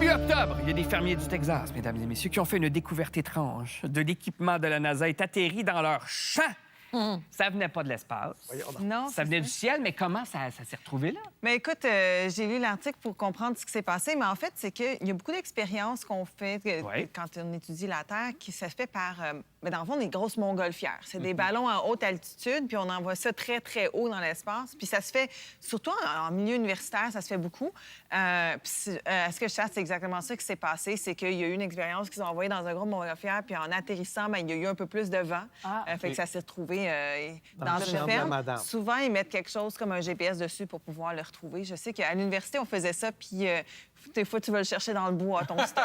Début octobre, il y a des fermiers du Texas, mesdames et messieurs, qui ont fait une découverte étrange. De l'équipement de la NASA est atterri dans leur champ. Ça venait pas de l'espace. Non, Ça venait du ciel, mais comment ça s'est retrouvé là? Mais écoute, j'ai lu l'article pour comprendre ce qui s'est passé, mais en fait, c'est qu'il y a beaucoup d'expériences qu'on fait quand on étudie la Terre, qui se fait par, dans le fond, des grosses montgolfières. C'est des ballons à haute altitude, puis on envoie ça très, très haut dans l'espace. Puis ça se fait, surtout en milieu universitaire, ça se fait beaucoup. À ce que je sache, c'est exactement ça qui s'est passé. C'est qu'il y a eu une expérience qu'ils ont envoyée dans un gros montgolfière, puis en atterrissant, bien, il y a eu un peu plus de vent. Fait que ça s'est retrouvé dans le une champ de la ferme. madame. Souvent, ils mettent quelque chose comme un GPS dessus pour pouvoir le retrouver. Je sais qu'à l'université, on faisait ça, puis des fois, tu vas le chercher dans le bois, ton stock.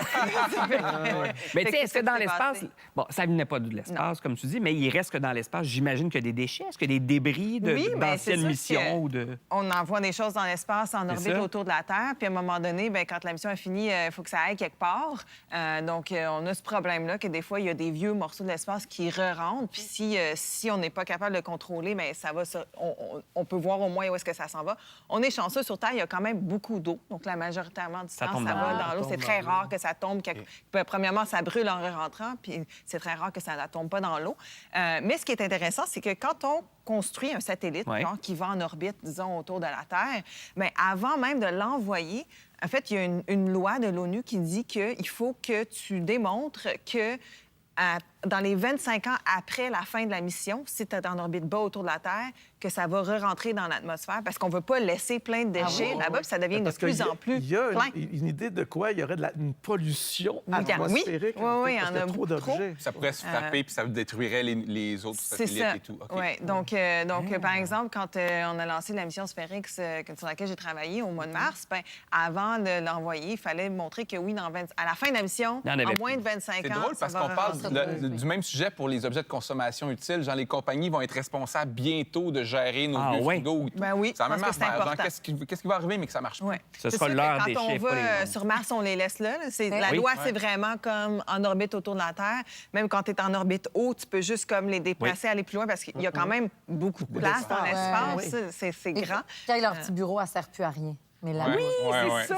Mais tu sais, est-ce que dans l'espace... Bon, ça venait pas de l'espace, comme tu dis, mais il reste que dans l'espace, j'imagine qu'il y a des déchets. Est-ce qu'il y a des débris d'anciennes missions ou de... On envoie des choses dans l'espace, en orbite ça. autour de la Terre, puis à un moment donné, bien, quand la mission est finie, il faut que ça aille quelque part. Donc, on a ce problème-là que des fois, il y a des vieux morceaux de l'espace qui re-rentrent, puis si on n'est pas capable de le contrôler, bien, ça va... On peut voir au moins où est-ce que ça s'en va. On est chanceux sur Terre, il y a quand même beaucoup d'eau, donc la majoritairement du temps, ça va dans l'eau. C'est très rare que ça tombe. Premièrement, ça brûle en rentrant, puis c'est très rare que ça ne tombe pas dans l'eau. Mais ce qui est intéressant, c'est que quand on construit un satellite qui va en orbite, disons, autour de la Terre, bien, avant même de l'envoyer, en fait, il y a une loi de l'ONU qui dit qu'il faut que tu démontres que dans les 25 ans après la fin de la mission, si tu es en orbite bas autour de la Terre, que ça va re-rentrer dans l'atmosphère parce qu'on ne veut pas laisser plein de déchets là-bas, puis ça devient de plus en plus Il y a plein. une idée de quoi il y aurait une pollution atmosphérique. Oui, il y en a trop d'objets. Ça pourrait se frapper, puis ça détruirait les autres satellites et tout. OK. Oui. Donc, par exemple, quand on a lancé la mission Spherix sur laquelle j'ai travaillé au mois de mars, bien, avant de l'envoyer, il fallait montrer que oui, à la fin de la mission, en moins de 25 ans, c'est drôle parce qu'on parle du même sujet pour les objets de consommation utiles. Genre, les compagnies vont être responsables bientôt de gérer nos vieux frigos. Ben oui, c'est la même parce que c'est affaire. Genre, important. qu'est-ce qui va arriver, mais que ça marche pas? Ouais. Ce sera leur déchet, Quand on pas les va nôtres. sur Mars, on les laisse là. La loi, c'est vraiment comme en orbite autour de la Terre. Même quand tu es en orbite haute, tu peux juste comme les déplacer, aller plus loin parce qu'il y a quand même beaucoup de place dans l'espace. C'est grand. Quand leur petit bureau, elle ne sert plus à rien. Mais la C'est ça!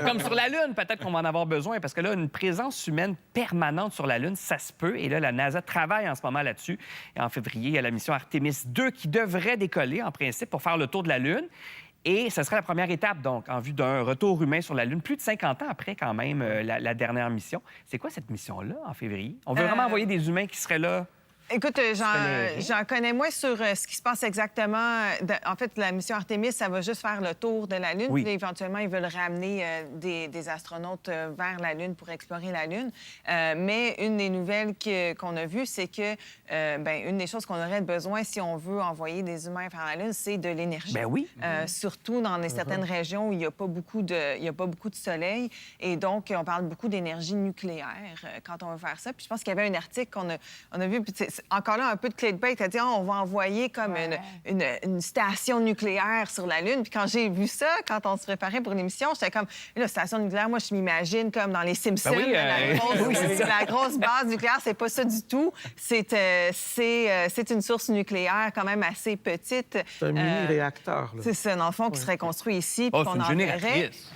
Comme sur la Lune, peut-être qu'on va en avoir besoin, parce que là, une présence humaine permanente sur la Lune, ça se peut. Et là, la NASA travaille en ce moment là-dessus. Et en février, il y a la mission Artemis 2 qui devrait décoller, en principe, pour faire le tour de la Lune. Et ce serait la première étape, donc, en vue d'un retour humain sur la Lune, plus de 50 ans après, quand même, la dernière mission. C'est quoi cette mission-là, en février? On veut vraiment envoyer des humains qui seraient là... Écoute, j'en connais moins sur ce qui se passe exactement. En fait, la mission Artemis, ça va juste faire le tour de la Lune. Oui. Puis éventuellement, ils veulent ramener des astronautes vers la Lune pour explorer la Lune. Mais une des nouvelles qu'on a vues, c'est que une des choses qu'on aurait besoin si on veut envoyer des humains vers la Lune, c'est de l'énergie. Ben oui. Surtout dans certaines régions où il n'y a pas beaucoup de soleil. Et donc, on parle beaucoup d'énergie nucléaire quand on veut faire ça. Puis je pense qu'il y avait un article qu'on a vu. Puis encore là, un peu de clickbait. Tu as dit, on va envoyer comme une station nucléaire sur la Lune. Puis quand j'ai vu ça, quand on se préparait pour l'émission, j'étais comme, la station nucléaire, moi, je m'imagine comme dans les Simpsons. Ben oui, la grosse base nucléaire, c'est pas ça du tout. C'est une source nucléaire quand même assez petite. C'est un mini-réacteur. C'est ça, dans le fond, qui serait construit ici. Oh, puis c'est une génératrice.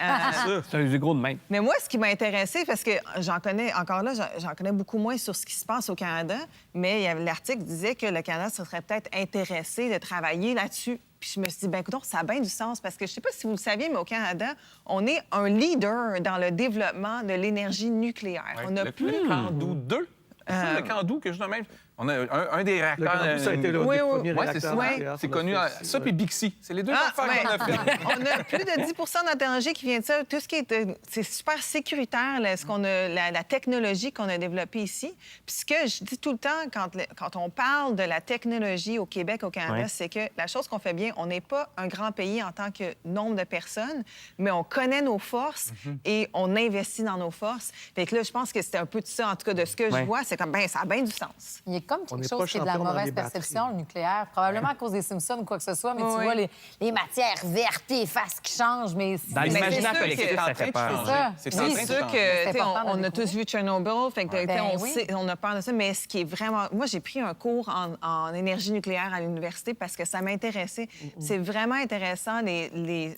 C'est un gros de même. Mais moi, ce qui m'a intéressé, parce que j'en connais beaucoup moins sur ce qui se passe au Canada, mais l'article disait que le Canada se serait peut-être intéressé de travailler là-dessus. Puis je me suis dit, bien, écoute, ça a bien du sens, parce que je ne sais pas si vous le saviez, mais au Canada, on est un leader dans le développement de l'énergie nucléaire. On a plus... Le Candu 2. C'est le Candu que je nomme même. On a un des réacteurs... Le Candu, ça a été le premier réacteur nucléaire. C'est connu. Ça, puis Bixi. C'est les deux affaires qu'on a fait. On a plus de 10 de notre énergie qui vient de ça. Tout ce qui est... C'est super sécuritaire, la technologie qu'on a développée ici. Puis ce que je dis tout le temps quand on parle de la technologie au Québec, au Canada, c'est que la chose qu'on fait bien, on n'est pas un grand pays en tant que nombre de personnes, mais on connaît nos forces et on investit dans nos forces. Fait que là, je pense que c'était un peu de ça, en tout cas, de ce que je vois. C'est comme, ça a bien du sens. Il y a comme On quelque n'est chose pas qui est de la champion dans mauvaise les batteries. perception, le nucléaire. Probablement à cause des Simpsons ou quoi que ce soit, mais tu Oui. vois les matières vertes, les faces qui changent, mais... Dans l'imaginaire sûr collectif, que ça fait peur. ça. C'est C'est en train de sûr changer. que, C'est tu sais, important de on a découvrir. tous vu Chernobyl, fait que, tu sais, Ben on oui. sait, on a peur de ça, mais ce qui est vraiment... Moi, j'ai pris un cours en énergie nucléaire à l'université parce que ça m'intéressait. C'est vraiment intéressant, les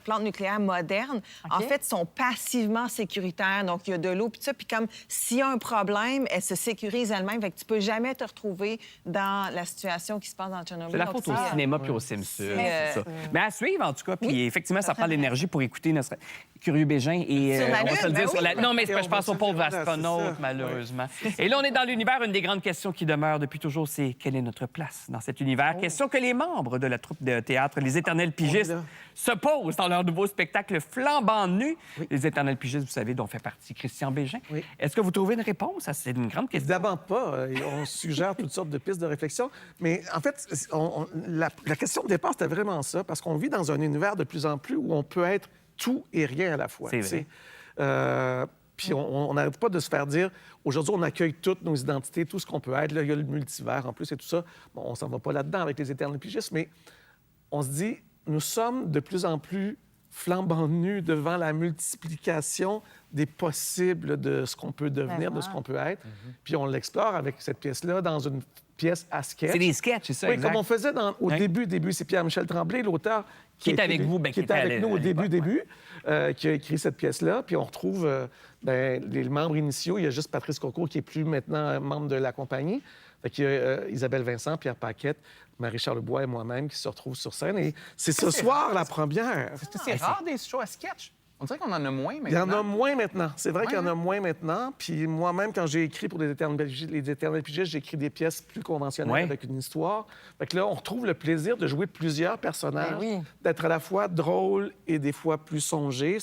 plantes nucléaires modernes, en fait, sont passivement sécuritaires. Donc, il y a de l'eau, puis ça, puis comme s'il y a un problème, elles se sécurisent elles-mêmes, fait que tu peux jamais te retrouver dans la situation qui se passe dans Tchernobyl. C'est la Donc, faute au ça- cinéma puis aux Simpsons. C'est, c'est ça. Mais à suivre, en tout cas. Puis effectivement, ça prend de l'énergie pour écouter notre curieux Bégin. Et Sur la on va se le Lune, dire ben sur la... oui. Non, mais c'est parce que je pense aux pauvres Voilà, c'est astronautes, ça. malheureusement. Et là, on est dans l'univers. Une des grandes questions qui demeure depuis toujours, c'est quelle est notre place dans cet univers? Question que les membres de la troupe de théâtre Les Éternels Pigistes là. se posent dans leur nouveau spectacle Flambant nu. Les Éternels Pigistes, vous savez, dont fait partie Christian Bégin. Oui. Est-ce que vous trouvez une réponse? C'est une grande question. Évidemment pas. On suggère toutes sortes de pistes de réflexion. Mais en fait, la question de départ, c'était vraiment ça, parce qu'on vit dans un univers de plus en plus où on peut être tout et rien à la fois. C'est tu sais. vrai. Puis on n'arrête pas de se faire dire, aujourd'hui, on accueille toutes nos identités, tout ce qu'on peut être. Là, il y a le multivers en plus et tout ça. Bon, on s'en va pas là-dedans avec les éternels pigistes, mais on se dit, nous sommes de plus en plus flambant nus devant la multiplication des possibles de ce qu'on peut devenir, de ce qu'on peut être. Puis on l'explore avec cette pièce-là dans une pièce à sketch. C'est des sketchs, c'est ça, Oui, exact. comme on faisait au Oui. début. C'est Pierre-Michel Tremblay, l'auteur... Qui est a avec été- vous, ben, qui qui était était avec à nous au l'époque, début, qui a écrit cette pièce-là. Puis on retrouve les membres initiaux. Il y a juste Patrice Courcourt qui est plus maintenant membre de la compagnie. Fait qu'il y a Isabelle Vincent, Pierre Paquette, Marie-Charles Bois et moi-même qui se retrouvent sur scène. Et c'est ce soir la première. C'est rare des shows à sketch. On dirait qu'on en a moins maintenant. Il y en a moins maintenant. C'est vrai Ouais, qu'il y en a hein? moins maintenant. Puis moi-même, quand j'ai écrit pour les Éternels Pigistes, j'ai écrit des pièces plus conventionnelles Ouais. avec une histoire. Fait que là, on retrouve le plaisir de jouer plusieurs personnages, Ben oui. d'être à la fois drôle et des fois plus songé.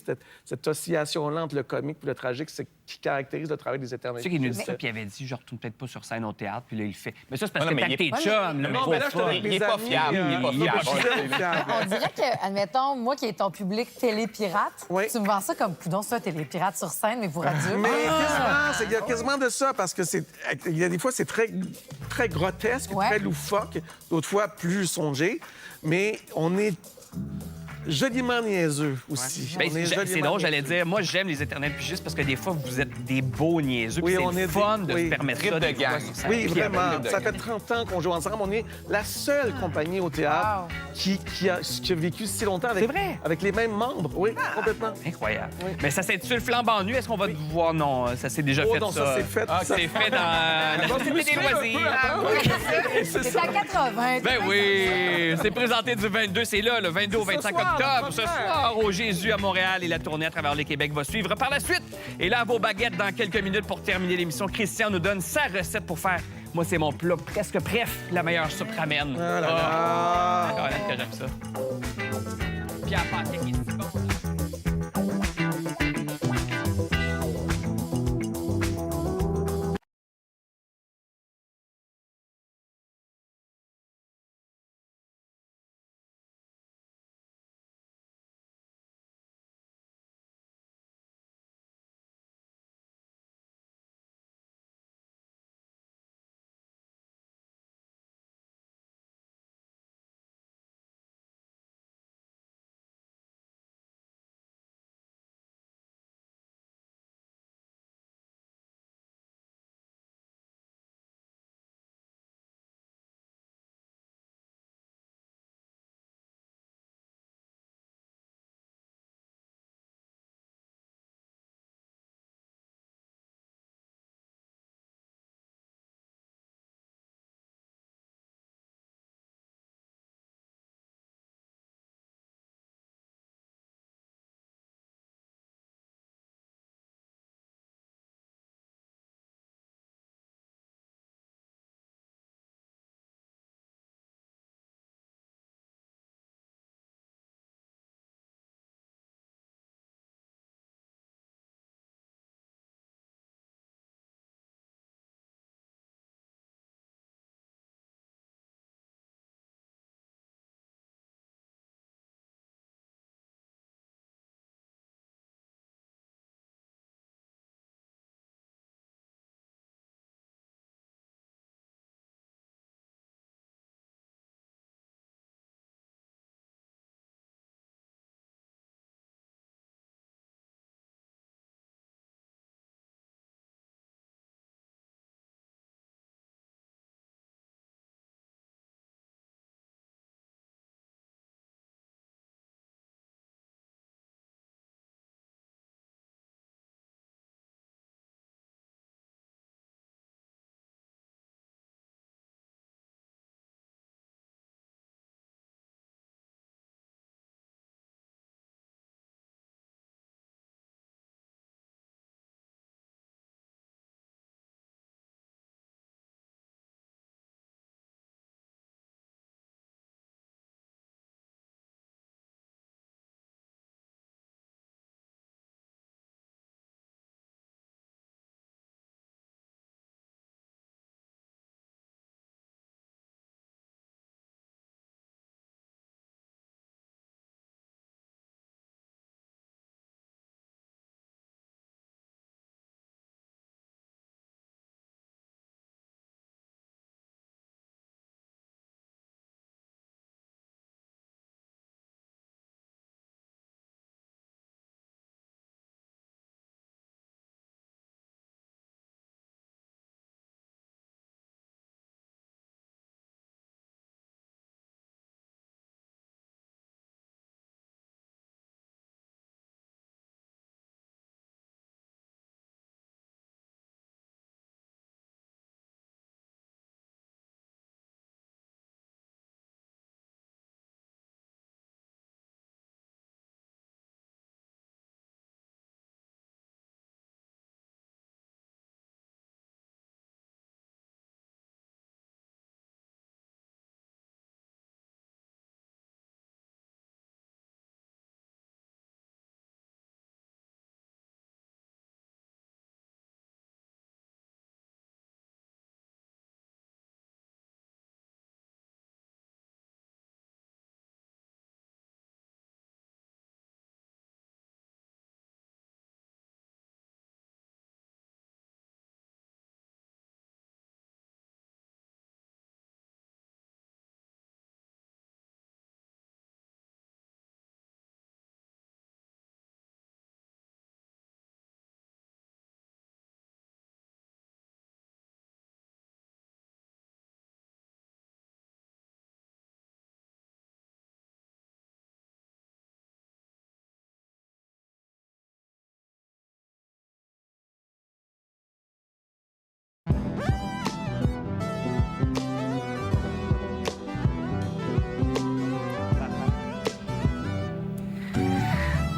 Cette oscillation-là entre le comique et le tragique, c'est qui caractérise le travail des Éternels Tu sais qu'il nous dit Pigistes. ça, puis il avait dit, je retourne peut-être pas sur scène au théâtre, puis là, il le fait. Mais ça, c'est parce Ah que non, t'as mais tes il est- chums, le Non, gros mais là, je te fun. avec Il mes est pas amis, fiable, il est pas je fiable. suis très fiable. On dirait que, admettons, moi qui est ton public télépirate, Oui. tu me vends ça comme, coudonc, ça, télépirate sur scène, mais pour adultes. Mais il y a quasiment de ça, parce que il y a des fois, c'est très, très grotesque, Ouais. très loufoque, d'autres fois plus songé, mais on est joliment niaiseux aussi. Ben, On est c'est joliment drôle, j'allais niaiseux. dire, moi, j'aime les Éternels Pigistes parce que des fois, vous êtes des beaux niaiseux, puis Oui, on c'est est le fun des- de oui. se permettre Trip ça. de des fois, gang. sur scène. Oui, Puis, vraiment. de Ça fait gang. 30 ans qu'on joue ensemble. On est la seule compagnie au théâtre qui a vécu si longtemps avec, C'est vrai? avec les mêmes membres. Oui, complètement. Incroyable. Mais ça s'intitule Flambant nu. Est-ce qu'on va te voir? Non, ça s'est déjà Oh fait, non, ça c'est fait. Ah, ça. c'est fait dans la Société des loisirs. C'est à 80. Ben oui, c'est présenté du 22, c'est là, le 22 au 25 octobre, ce soir, au Jésus à Montréal, et la tournée à travers le Québec va suivre par la suite. Et là, à vos baguettes, dans quelques minutes, pour terminer l'émission, Christian nous donne sa recette pour faire, moi, c'est mon plat presque bref, la meilleure soupe ramen. Ah là là. Ah, quand même que j'aime ça. Puis à part qui est si bon.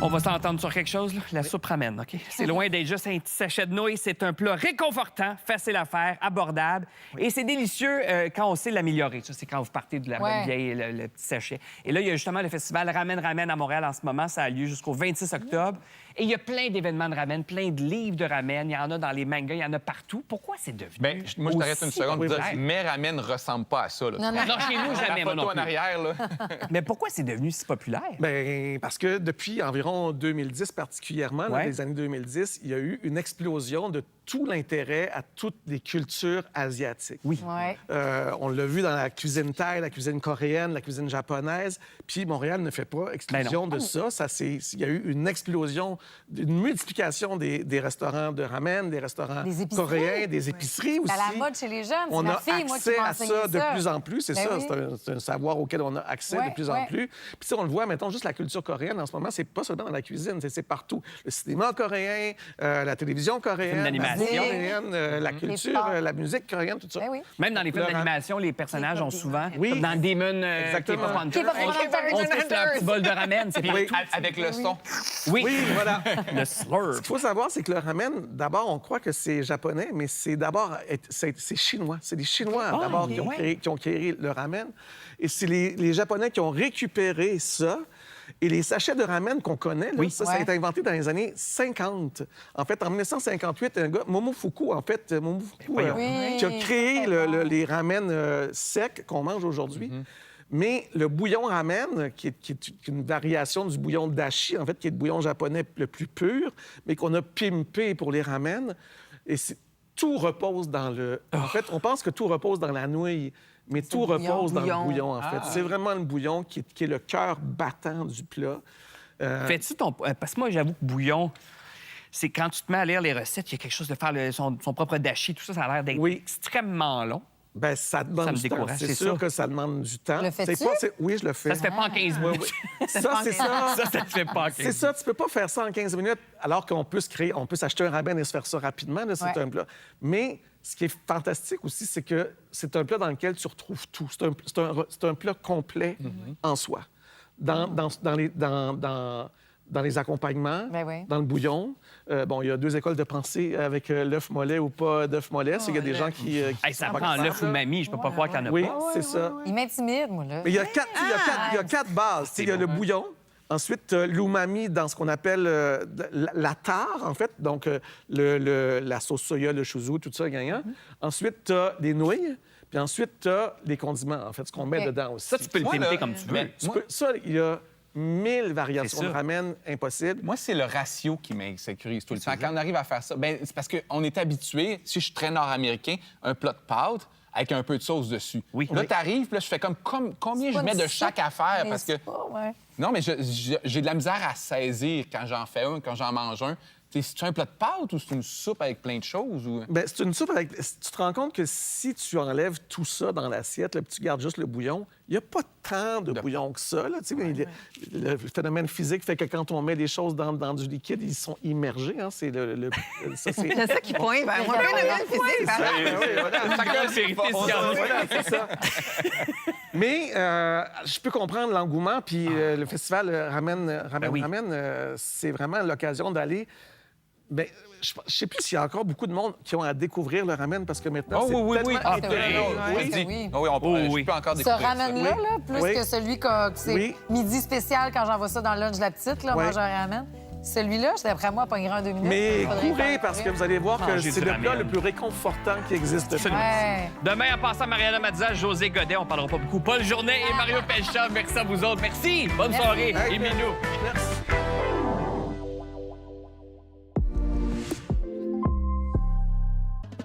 On va s'entendre sur quelque chose, là. La soupe ramen, OK? C'est loin d'être juste un petit sachet de nouilles. C'est un plat réconfortant, facile à faire, abordable. Et c'est délicieux quand on sait l'améliorer. Ça, c'est quand vous partez de la bonne vieille, le petit sachet. Et là, il y a justement le festival Ramen à Montréal en ce moment. Ça a lieu jusqu'au 26 octobre. Et il y a plein d'événements de ramen, plein de livres de ramen. Il y en a dans les mangas, il y en a partout. Pourquoi c'est devenu Ben, moi, je t'arrête une aussi seconde. populaire? Mes ramen ne ressemblent pas à ça. Là. Non, chez nous, jamais, La moi photo non en plus. arrière, là. Mais pourquoi c'est devenu si populaire? Bien, parce que depuis environ 2010 particulièrement, dans les années 2010, il y a eu une explosion de tout l'intérêt à toutes les cultures asiatiques. Oui. Ouais. On l'a vu dans la cuisine thaï, la cuisine coréenne, la cuisine japonaise. Puis Montréal ne fait pas exclusion de ça. Il y a eu une explosion, une multiplication des restaurants de ramen, des restaurants Des épiceries. coréens, des épiceries aussi. C'est à la mode chez les jeunes. On C'est a ma fille, moi, qui accès m'a à enseigné ça de plus en plus, c'est Ben ça. oui. C'est un savoir auquel on a accès Ouais, de plus en plus. Puis ça, on le voit, mettons, juste la culture coréenne en ce moment, c'est pas seulement dans la cuisine, c'est partout. Le cinéma coréen, la télévision coréenne, Film d'animation. la musique coréenne, la culture, sports. la musique coréenne, tout ça. Ben oui. Même dans les films Le ra- d'animation, les personnages ont souvent, Oui. comme dans Demon Exactement. K-Pop Hunter, K-Pop Hunter. on tous leur petit bol de ramen. C'est Oui. partout. Avec le son. Oui, Oui, voilà. le slurp. Ce qu'il faut savoir, c'est que le ramen, d'abord, on croit que c'est japonais, mais c'est d'abord, c'est chinois. C'est les Chinois, d'abord, qui ont créé le ramen. Et c'est les Japonais qui ont récupéré ça. Et les sachets de ramen qu'on connaît, là, ça a été inventé dans les années 50. En fait, en 1958, un gars, Momofuku, qui a créé les ramen secs qu'on mange aujourd'hui. Mais le bouillon ramen, qui est une variation du bouillon dashi, en fait, qui est le bouillon japonais le plus pur, mais qu'on a pimpé pour les ramen, et tout repose dans le... En fait, on pense que tout repose dans la nouille, mais tout repose dans le bouillon, en fait. C'est vraiment le bouillon qui est le cœur battant du plat. Fais-tu ton... Parce que moi, j'avoue que bouillon, c'est quand tu te mets à lire les recettes, il y a quelque chose de faire son propre dashi, tout ça, ça a l'air d'être extrêmement long. Bien, ça demande Ça me du temps. décourage, C'est c'est sûr ça. que ça demande du temps. Le fais-tu? Oui, je le fais. Ça se fait pas en 15 minutes. Ça, c'est ça. Ça se fait pas en 15 C'est minutes. ça, tu peux pas faire ça en 15 minutes, alors qu'on peut s'acheter un ramen et se faire ça rapidement, là, c'est un plat. Mais ce qui est fantastique aussi, c'est que c'est un plat dans lequel tu retrouves tout. C'est un plat complet en soi. Dans les accompagnements, dans le bouillon. Il y a deux écoles de pensée avec l'œuf mollet ou pas d'œuf mollet. Il y a des gens qui Hey, ça prend l'œuf ou mamie, je peux pas croire qu'il y en a Oui, pas. c'est ça. Il m'intimide, moi, là. Mais il y a quatre bases. Il y a le bouillon. Ensuite, l'umami dans ce qu'on appelle la tare, en fait. Donc, la sauce soya, le chouzu, tout ça, gagnant. Ensuite, tu as des nouilles. Puis ensuite, tu as les condiments, en fait, ce qu'on met dedans aussi. Ça, tu peux le pimper comme tu veux. Ça, il y a 1000 variations de ramen impossibles. Moi, c'est le ratio qui m'insécurise tout le temps. Quand on arrive à faire ça, c'est parce qu'on est habitué, si je suis très nord-américain, un plat de pâtes avec un peu de sauce dessus. Oui. Là, t'arrives, puis là, je fais combien je mets de chaque affaire, parce que... Non, mais j'ai de la misère à saisir quand j'en fais un, quand j'en mange un. C'est un plat de pâtes ou c'est une soupe avec plein de choses? Ou... Bien, c'est une soupe avec... Tu te rends compte que si tu enlèves tout ça dans l'assiette, là, puis tu gardes juste le bouillon, il n'y a pas tant de bouillon que ça. Là, le phénomène physique fait que quand on met des choses dans du liquide, ils sont immergés. Hein, c'est c'est ça qui pointe vers moi. Phénomène physique. Chacun ses Voilà, c'est ça. Mais je peux comprendre l'engouement, puis le festival Ramen, c'est vraiment l'occasion d'aller... Bien, je ne sais plus s'il y a encore beaucoup de monde qui ont à découvrir le ramen, parce que maintenant, c'est tellement je peux encore Ce découvrir ça. ramen-là, plus que celui que c'est midi spécial quand j'envoie ça dans le lunch de la petite, là, manger un ramen. Celui-là, d'après moi, pognerait en 2 minutes. Mais Faudrait courez, faire parce que courir. vous allez voir que Manger c'est du le ramen. plat le plus réconfortant qui existe. Ouais. Demain, en passant, Mariana Mazza, José Godet, on parlera pas beaucoup. Paul Journet et Mario Pelcha, merci à vous autres. Merci. Bonne soirée. Et Minou. Merci.